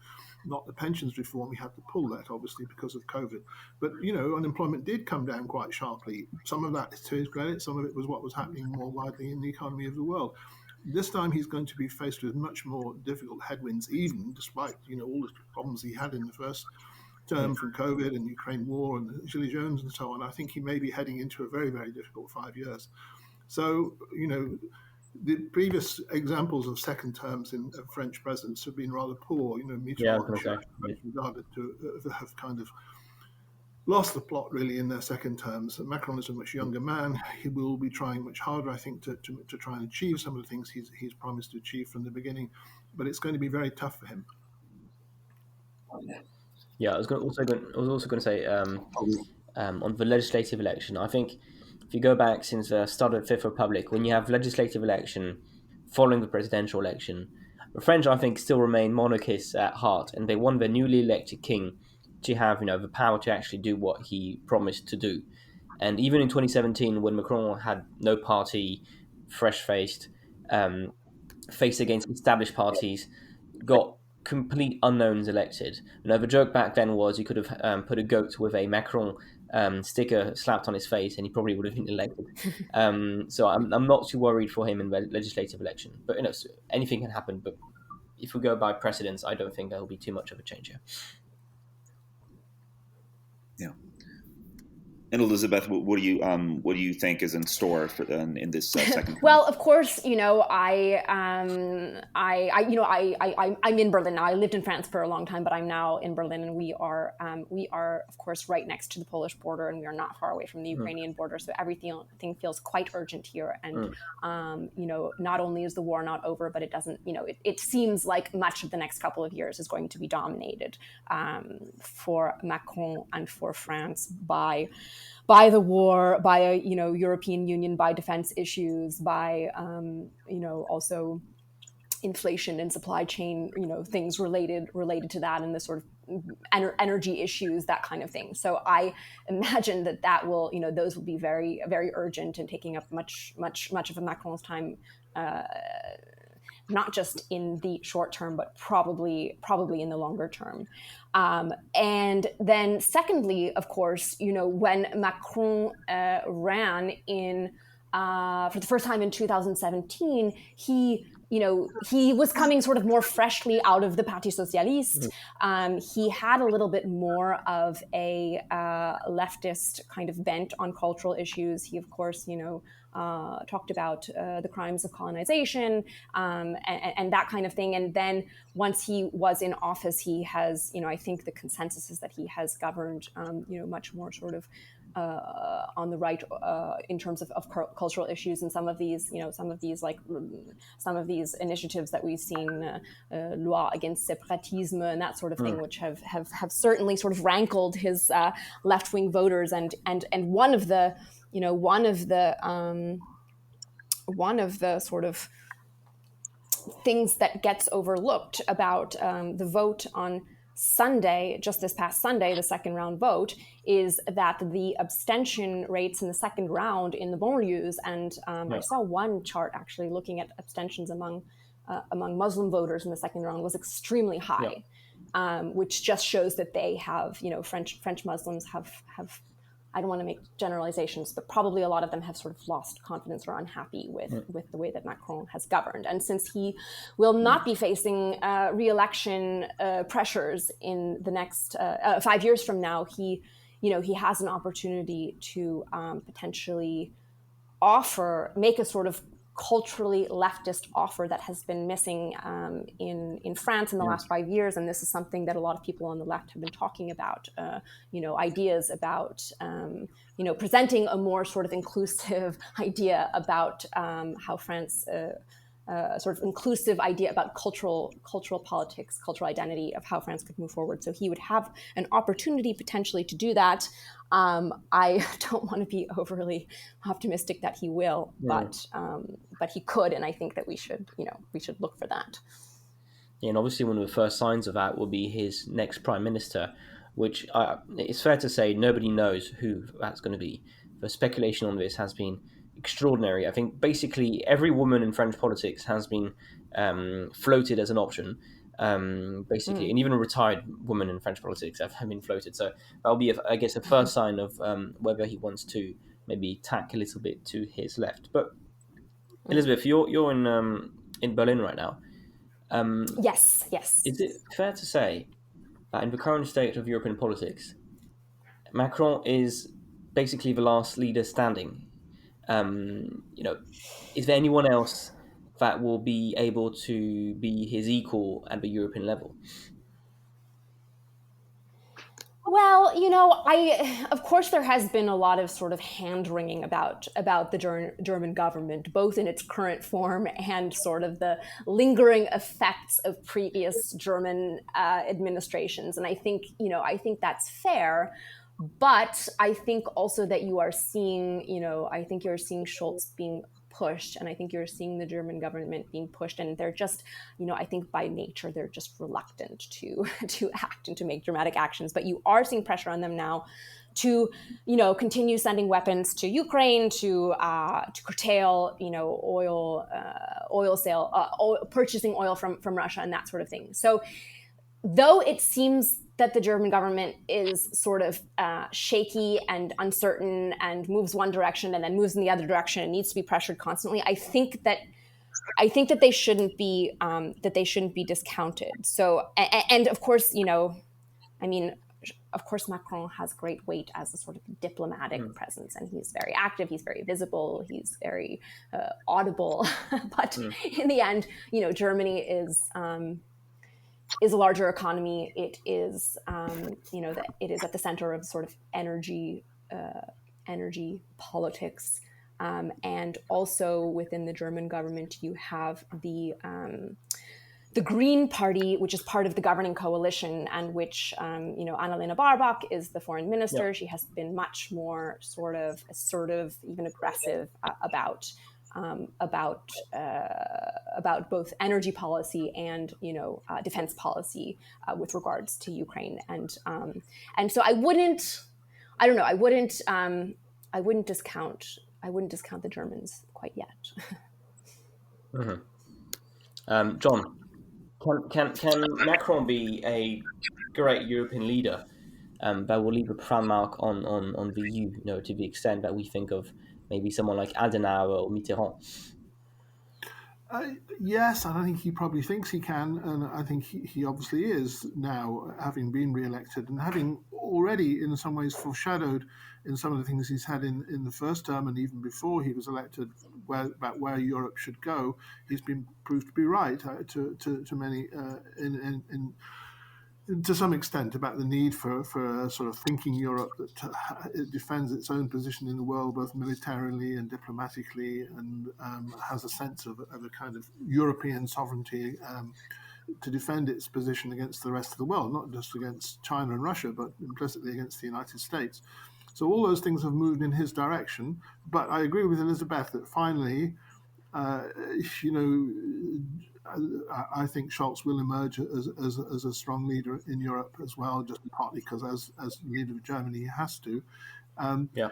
Not the pensions reform, he had to pull that, obviously, because of COVID. But, unemployment did come down quite sharply. Some of that is to his credit, some of it was what was happening more widely in the economy of the world. This time he's going to be faced with much more difficult headwinds, even despite, all the problems he had in the first term from COVID and Ukraine war and the Gilets jaunes and so on. I think he may be heading into a very, very difficult 5 years. So, the previous examples of second terms in French presidents have been rather poor. Mitterrand, regarded to have kind of lost the plot really in their second terms. Macron is a much younger man. He will be trying much harder, I think, to try and achieve some of the things he's promised to achieve from the beginning. But it's going to be very tough for him. Yeah, I was also going to say on the legislative election, I think if you go back since the start of the Fifth Republic, when you have legislative election following the presidential election, the French, I think, still remain monarchists at heart, and they want their newly elected king to have the power to actually do what he promised to do. And even in 2017, when Macron had no party, fresh-faced, faced against established parties, got complete unknowns elected. The joke back then was you could have put a goat with a Macron sticker slapped on his face and he probably would have been elected. So I'm not too worried for him in the legislative election. But anything can happen. But if we go by precedents, I don't think there will be too much of a change here. Yeah. And Elisabeth, what do you think is in store for in this second? Well, of course, I'm in Berlin now. I lived in France for a long time, but I'm now in Berlin, and we are of course right next to the Polish border, and we are not far away from the Ukrainian border. So everything feels quite urgent here, and not only is the war not over, but it doesn't. It seems like much of the next couple of years is going to be dominated for Macron and for France by the war, by a European Union, by defense issues, by also inflation and supply chain things related to that, and the sort of energy issues, that kind of thing. So I imagine that will those will be very, very urgent and taking up much of Macron's time. Not just in the short term, but probably in the longer term. And then secondly, of course, when Macron ran for the first time in 2017, he was coming sort of more freshly out of the Parti Socialiste. He had a little bit more of a leftist kind of bent on cultural issues. He, of course, talked about the crimes of colonization and that kind of thing. And then once he was in office, he has, I think the consensus is that he has governed, much more sort of on the right in terms of cultural issues, and some of these initiatives that we've seen, loi against separatisme and that sort of thing, which have certainly sort of rankled his left-wing voters, and one of the sort of things that gets overlooked about the vote on Sunday, just this past Sunday, the second round vote, is that the abstention rates in the second round in the banlieues, and I saw one chart actually looking at abstentions among Muslim voters in the second round, was extremely high, which just shows that they have, French Muslims have I don't want to make generalizations, but probably a lot of them have sort of lost confidence or are unhappy with the way that Macron has governed. And since he will not be facing re-election pressures in the next 5 years from now, he has an opportunity to potentially make a sort of culturally leftist offer that has been missing in France in the last 5 years. And this is something that a lot of people on the left have been talking about, ideas about, presenting a more sort of inclusive idea about how France, sort of inclusive idea about cultural politics, cultural identity of how France could move forward. So he would have an opportunity potentially to do that. I don't want to be overly optimistic that he will, but he could, and I think that we should look for that. Yeah, and obviously one of the first signs of that will be his next prime minister, which it's fair to say nobody knows who that's going to be. The speculation on this has been extraordinary. I think basically every woman in French politics has been floated as an option. Basically, and even a retired woman in French politics have been floated. So that'll be, I guess, a first sign of whether he wants to maybe tack a little bit to his left. But Elisabeth, you're in Berlin right now. Yes. Is it fair to say that in the current state of European politics, Macron is basically the last leader standing? Is there anyone else that will be able to be his equal at the European level? Well, of course there has been a lot of sort of hand-wringing about the German government, both in its current form and sort of the lingering effects of previous German administrations. And I think that's fair. But I think also that you're seeing Scholz being pushed, and I think you're seeing the German government being pushed, and they're just, I think by nature they're just reluctant to act and to make dramatic actions. But you are seeing pressure on them now to, continue sending weapons to Ukraine, to curtail, purchasing oil from Russia and that sort of thing. So, though it seems that the German government is sort of shaky and uncertain and moves one direction and then moves in the other direction and needs to be pressured constantly, I think that they shouldn't be discounted. So, and of course, of course, Macron has great weight as a sort of diplomatic presence, and he's very active, he's very visible, he's very audible. But in the end, Germany is a larger economy. It is, that it is at the center of sort of energy politics, and also within the German government, you have the Green Party, which is part of the governing coalition, and which, Annalena Baerbock is the foreign minister. She has been much more sort of assertive, even aggressive about both energy policy and defense policy with regards to Ukraine, and so I wouldn't discount the Germans quite yet. John, can Macron be a great European leader that will leave a profound mark on the EU, to the extent that we think of maybe someone like Adenauer or Mitterrand? Yes, and I think he probably thinks he can, and I think he obviously is now, having been re-elected and having already in some ways foreshadowed in some of the things he's had in the first term and even before he was elected about where Europe should go. He's been proved to be right to many to some extent, about the need for a sort of thinking Europe that it defends its own position in the world, both militarily and diplomatically, and has a sense of a kind of European sovereignty to defend its position against the rest of the world, not just against China and Russia, but implicitly against the United States. So all those things have moved in his direction. But I agree with Elisabeth that finally, I think Scholz will emerge as a strong leader in Europe as well, just partly because as leader of Germany he has to.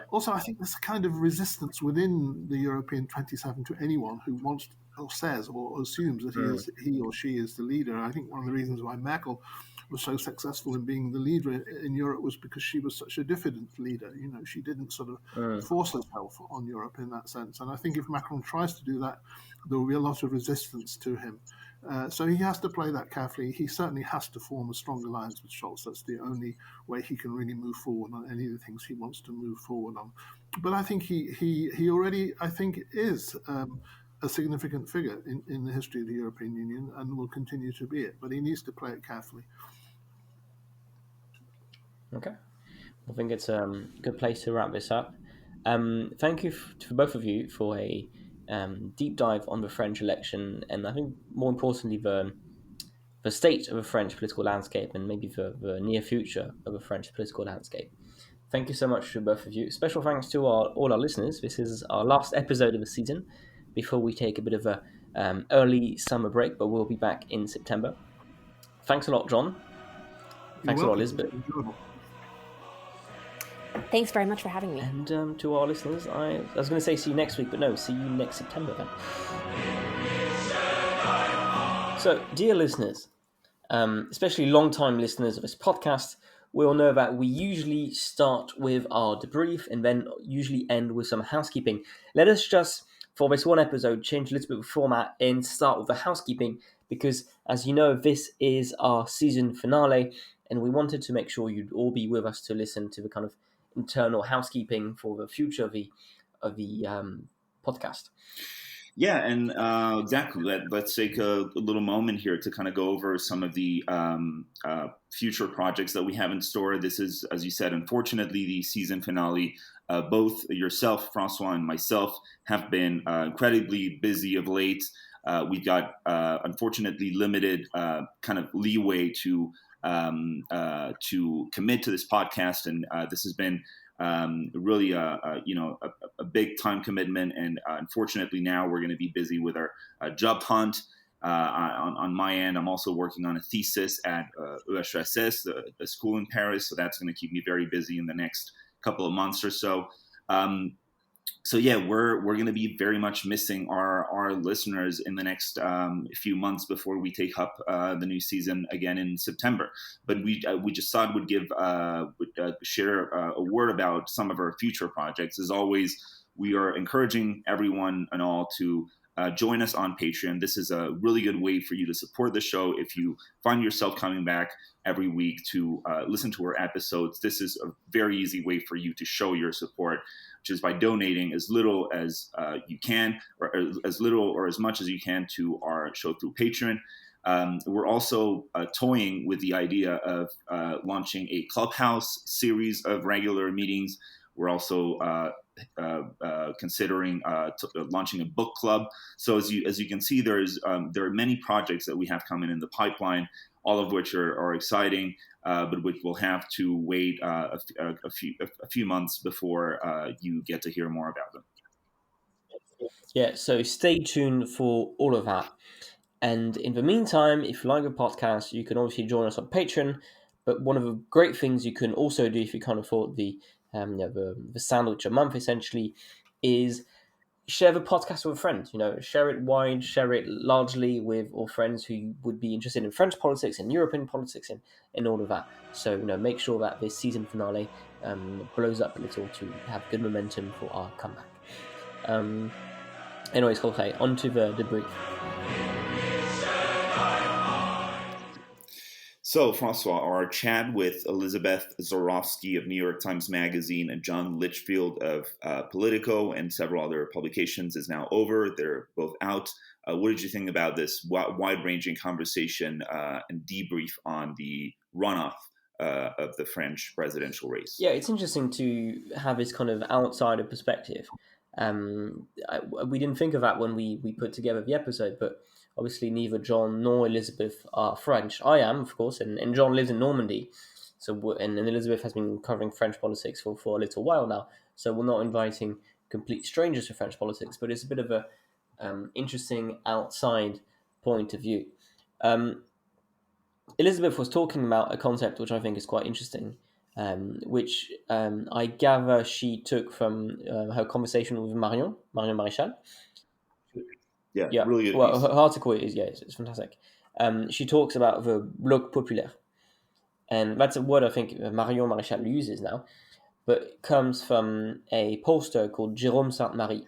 Also, I think there's a kind of resistance within the European 27 to anyone who wants or says or assumes that he or she is the leader. And I think one of the reasons why Merkel was so successful in being the leader in Europe was because she was such a diffident leader. She didn't sort of force herself on Europe in that sense. And I think if Macron tries to do that, there will be a lot of resistance to him. So he has to play that carefully. He certainly has to form a strong alliance with Scholz. That's the only way he can really move forward on any of the things he wants to move forward on. But I think he already, I think, is a significant figure in the history of the European Union and will continue to be it. But he needs to play it carefully. Okay. I think it's a good place to wrap this up. Thank you for both of you for a deep dive on the French election, and I think more importantly the state of the French political landscape and maybe the near future of the French political landscape. Thank you so much to both of you. Special thanks to all our listeners. This is our last episode of the season before we take a bit of a early summer break, but we'll be back in September. Thanks a lot, John. Thanks a lot, Elisabeth. Thanks very much for having me. And to our listeners, I was going to say see you next week, but no, see you next September then. So, dear listeners, especially long-time listeners of this podcast, will know that we usually start with our debrief and then usually end with some housekeeping. Let us just, for this one episode, change a little bit of format and start with the housekeeping because, as you know, this is our season finale and we wanted to make sure you'd all be with us to listen to the kind of internal housekeeping for the future of the podcast. Yeah, and exactly. Let's take a little moment here to kind of go over some of the future projects that we have in store. This is, as you said, unfortunately, the season finale. Both yourself, Francois, and myself have been incredibly busy of late. We've got, unfortunately, limited kind of leeway to commit to this podcast, and this has been really a big time commitment, and unfortunately now we're going to be busy with our job hunt. On my end, I'm also working on a thesis at EHSS, a school in Paris, so that's going to keep me very busy in the next couple of months or so. So yeah, we're going to be very much missing our listeners in the next few months before we take up the new season again in September. But we just thought would share a word about some of our future projects. As always, we are encouraging everyone and all to join us on Patreon. This is a really good way for you to support the show. If you find yourself coming back every week to listen to our episodes, this is a very easy way for you to show your support, which is by donating as little as you can, or as little or as much as you can to our show through Patreon. We're also toying with the idea of launching a Clubhouse series of regular meetings. We're also considering launching a book club. So as you can see, there are many projects that we have coming in the pipeline, all of which are exciting, but which will have to wait a few months before you get to hear more about them. Yeah, so stay tuned for all of that. And in the meantime, if you like the podcast, you can obviously join us on Patreon. But one of the great things you can also do if you can't afford the sandwich a month, essentially, is share the podcast with a friend. Share it wide, share it largely with all friends who would be interested in French politics and European politics and all of that. So, make sure that this season finale blows up a little to have good momentum for our comeback. Anyways, Jorge, on to the debrief. So, Francois, our chat with Elisabeth Zerofsky of New York Times Magazine and John Lichfield of Politico and several other publications is now over. They're both out. What did you think about this wide-ranging conversation and debrief on the runoff of the French presidential race. Yeah, it's interesting to have this kind of outsider perspective. We didn't think of that when we put together the episode, but obviously neither John nor Elisabeth are French. I am, of course, and John lives in Normandy, and Elisabeth has been covering French politics for a little while now. So we're not inviting complete strangers to French politics, but it's a bit of a interesting outside point of view. Elisabeth was talking about a concept which I think is quite interesting, which I gather she took from her conversation with Marion Maréchal. Yeah, really good well, piece. her article it's fantastic. She talks about the Bloc Populaire, and that's a word I think Marion Maréchal uses now, but it comes from a pollster called Jérôme Sainte-Marie,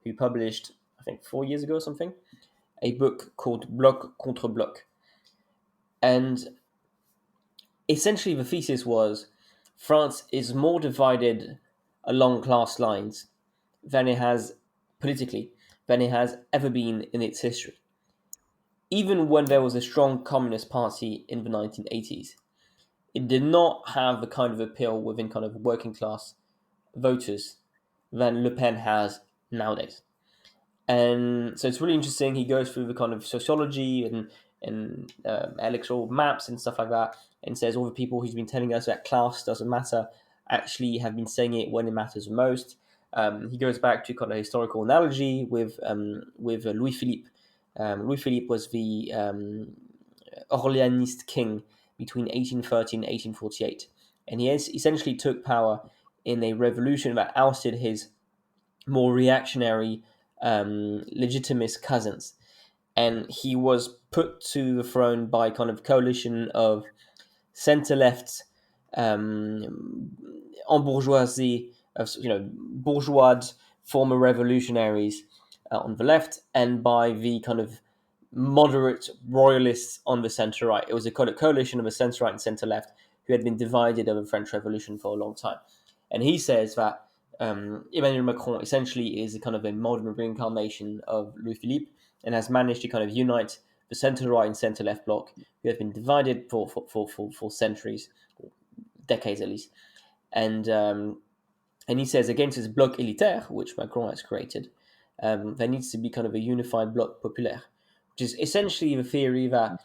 who published, I think 4 years ago or something, a book called Bloc contre Bloc. And essentially the thesis was France is more divided along class lines than it has politically, than it has ever been in its history. Even when there was a strong Communist Party in the 1980s, it did not have the kind of appeal within kind of working class voters than Le Pen has nowadays. And so it's really interesting. He goes through the kind of sociology and electoral maps and stuff like that, and says all the people who's been telling us that class doesn't matter actually have been saying it when it matters the most. He goes back to kind of historical analogy with Louis Philippe. Louis Philippe was the Orleanist king between 1830 and 1848, and he essentially took power in a revolution that ousted his more reactionary legitimist cousins, and he was put to the throne by kind of coalition of centre-left en bourgeoisie, of bourgeois former revolutionaries on the left, and by the kind of moderate royalists on the centre-right. It was a kind of coalition of the centre-right and centre-left who had been divided over the French Revolution for a long time. And he says that Emmanuel Macron essentially is a kind of a modern reincarnation of Louis Philippe and has managed to kind of unite the centre-right and centre-left bloc who have been divided for centuries, decades at least. And he says against this bloc élitaire, which Macron has created, there needs to be kind of a unified bloc populaire, which is essentially the theory that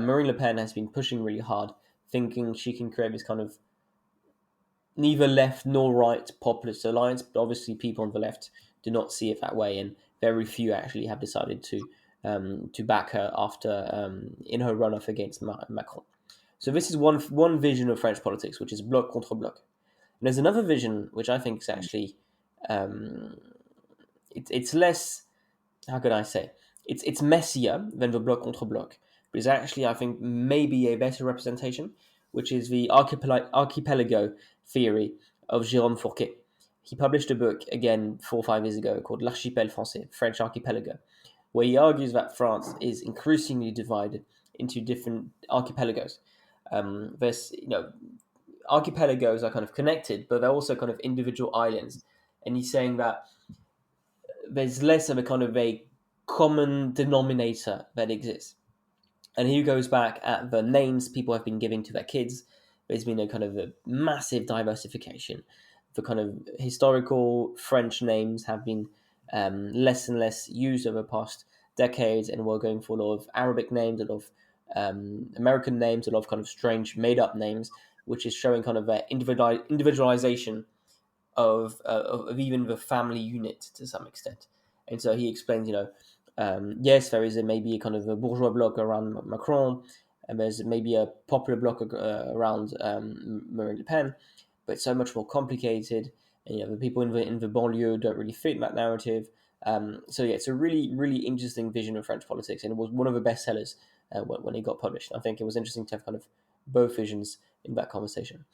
Marine Le Pen has been pushing really hard, thinking she can create this kind of neither left nor right populist alliance, but obviously people on the left do not see it that way, and very few actually have decided to back her after in her runoff against Macron. So this is one vision of French politics, which is bloc contre bloc. And there's another vision which I think is actually it's less, how could I say, it's messier than the bloc contre bloc, but it's actually, I think, maybe a better representation, which is the archipelago theory of Jérôme Fourquet. He published a book, again, 4 or 5 years ago, called L'Archipel Français, French Archipelago, where he argues that France is increasingly divided into different archipelagos. There's, archipelagos are kind of connected, but they're also kind of individual islands. And he's saying that there's less of a kind of a common denominator that exists. And he goes back at the names people have been giving to their kids. There's been a kind of a massive diversification. The kind of historical French names have been less and less used over the past decades, and we're going for a lot of Arabic names, a lot of American names, a lot of kind of strange made-up names, which is showing kind of an individualization of even the family unit to some extent. And so he explains, yes, there is maybe a kind of a bourgeois bloc around Macron, and there's maybe a popular bloc around Marine Le Pen, but it's so much more complicated. And the people in the banlieue don't really fit that narrative. So yeah, it's a really, really interesting vision of French politics, and it was one of the bestsellers when it got published. I think it was interesting to have kind of both visions in that conversation.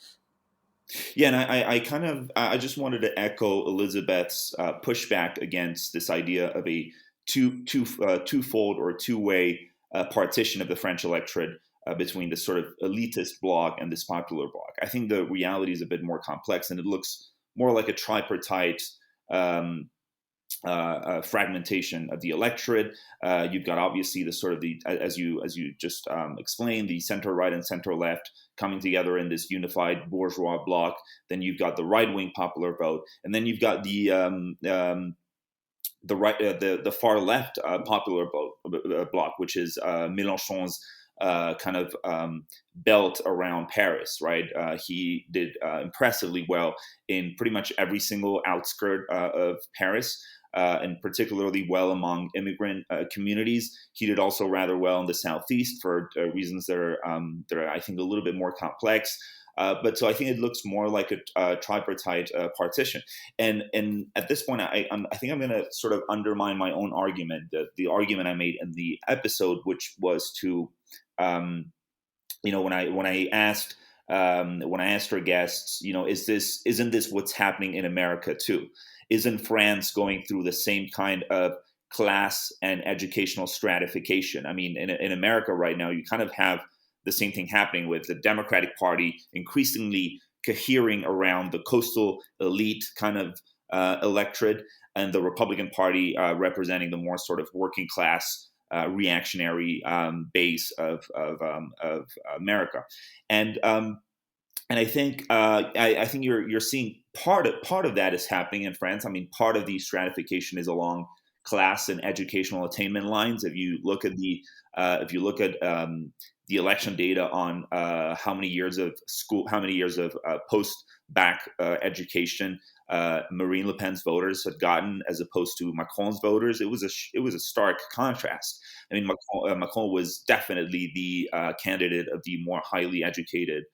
Yeah, and I just wanted to echo Elisabeth's pushback against this idea of a twofold or two-way partition of the French electorate between this sort of elitist bloc and this popular bloc. I think the reality is a bit more complex, and it looks more like a tripartite fragmentation of the electorate. You've got obviously the sort of the as you just explained, the center right and center left coming together in this unified bourgeois bloc. Then you've got the right wing popular vote, and then you've got the the far left popular vote bloc, which is Mélenchon's kind of belt around Paris, right? He did impressively well in pretty much every single outskirt of Paris. And particularly well among immigrant communities. He did also rather well in the southeast for reasons that are, I think, a little bit more complex. But so I think it looks more like a tripartite partition. And at this point, I think I'm going to sort of undermine my own argument, the argument I made in the episode, which was to, when I asked our guests, isn't this what's happening in America too? Isn't France going through the same kind of class and educational stratification? I mean, in America right now, you kind of have the same thing happening with the Democratic Party increasingly cohering around the coastal elite kind of electorate, and the Republican Party representing the more sort of working class reactionary base of America. And I think I think you're seeing part of that is happening in France. I mean, part of the stratification is along class and educational attainment lines. If you look at the election data on how many years of post-bac education Marine Le Pen's voters had gotten as opposed to Macron's voters, it was a stark contrast. I mean, Macron was definitely the candidate of the more highly educated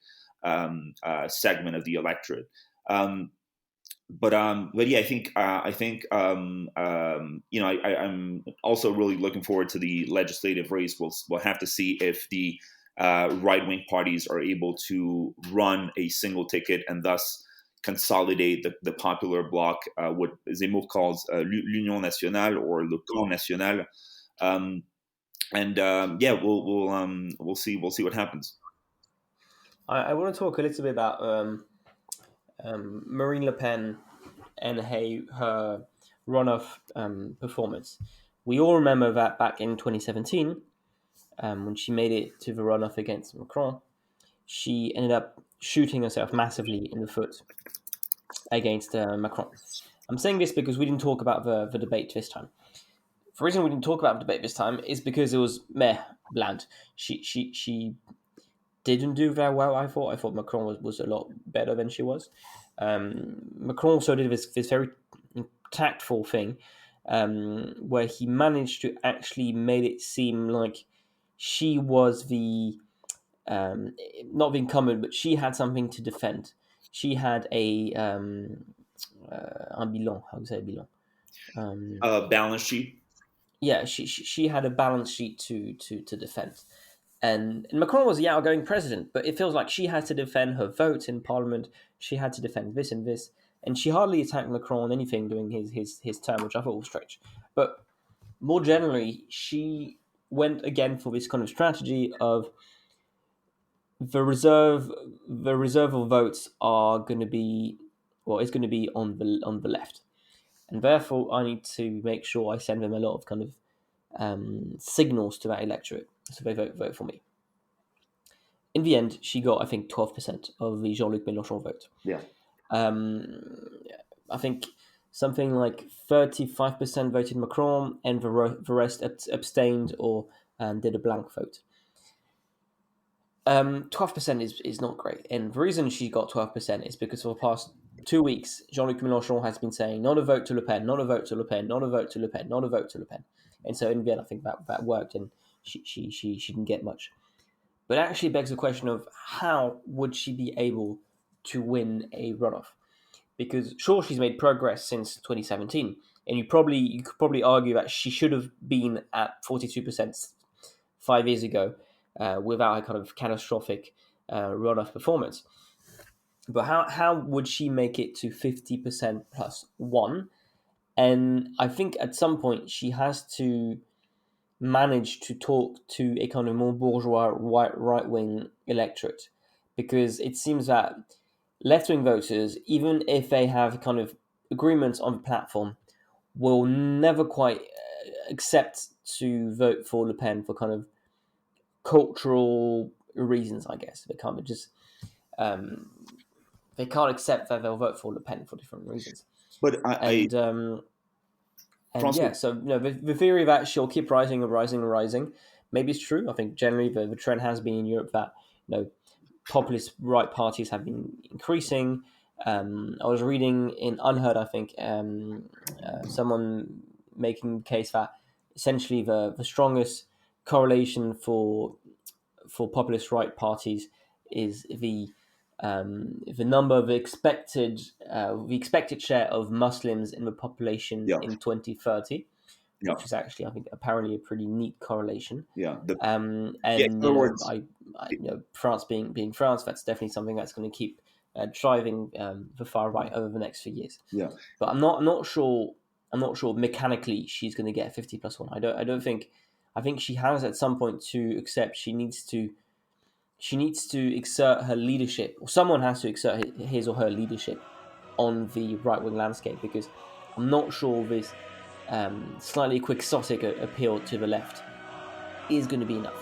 segment of the electorate. But yeah, I think I'm also really looking forward to the legislative race. We'll have to see if the right-wing parties are able to run a single ticket and thus consolidate the popular bloc, what Zemmour calls l'Union nationale or le camp national. Yeah, we'll see what happens. I want to talk a little bit about Marine Le Pen and her runoff performance. We all remember that back in 2017, when she made it to the runoff against Macron, she ended up shooting herself massively in the foot against Macron. I'm saying this because we didn't talk about the debate this time. The reason we didn't talk about the debate this time is because it was bland. She didn't do very well, I thought. I thought Macron was a lot better than she was. Macron also did this very tactful thing where he managed to actually make it seem like she was the, not the incumbent, but she had something to defend. She had un bilan. How do you say bilan? Balance sheet. Yeah, she had a balance sheet to defend. And Macron was the outgoing president, but it feels like she had to defend her votes in parliament. She had to defend this and this, and she hardly attacked Macron on anything during his term, which I thought was strange. But more generally, she went again for this kind of strategy of the reserve of votes are going to be, it's going to be on the left, and therefore I need to make sure I send them a lot of kind of signals to that electorate, so they vote for me. In the end, she got, I think, 12% of the Jean-Luc Mélenchon vote. Yeah. I think something like 35% voted Macron, and the rest abstained or did a blank vote. 12% is not great. And the reason she got 12% is because for the past 2 weeks, Jean-Luc Mélenchon has been saying, not a vote to Le Pen, not a vote to Le Pen, not a vote to Le Pen, not a vote to Le Pen. And so in the end, I think that worked, and she didn't get much. But it actually begs the question of how would she be able to win a runoff? Because sure, she's made progress since 2017, and you could probably argue that she should have been at 42% 5 years ago without a kind of catastrophic runoff performance. But how would she make it to 50% plus one? And I think at some point she has to manage to talk to a kind of more bourgeois right-wing electorate, because it seems that left-wing voters, even if they have kind of agreements on the platform, will never quite accept to vote for Le Pen for kind of cultural reasons, I guess. They kind of just they can't accept that they'll vote for Le Pen for different reasons. But yeah, so the theory that she'll keep rising and rising and rising, maybe it's true. I think generally the trend has been in Europe that populist right parties have been increasing. I was reading in Unheard, I think, someone making the case that essentially the strongest correlation for populist right parties is the number of the expected share of Muslims in the population in 2030, which is actually, I think, apparently a pretty neat correlation. France being France, that's definitely something that's going to keep driving the far right over the next few years. But I'm not sure mechanically she's going to get 50+1. I don't think. I think she has at some point to accept she needs to exert her leadership, or someone has to exert his or her leadership on the right-wing landscape, because I'm not sure this slightly quixotic appeal to the left is going to be enough.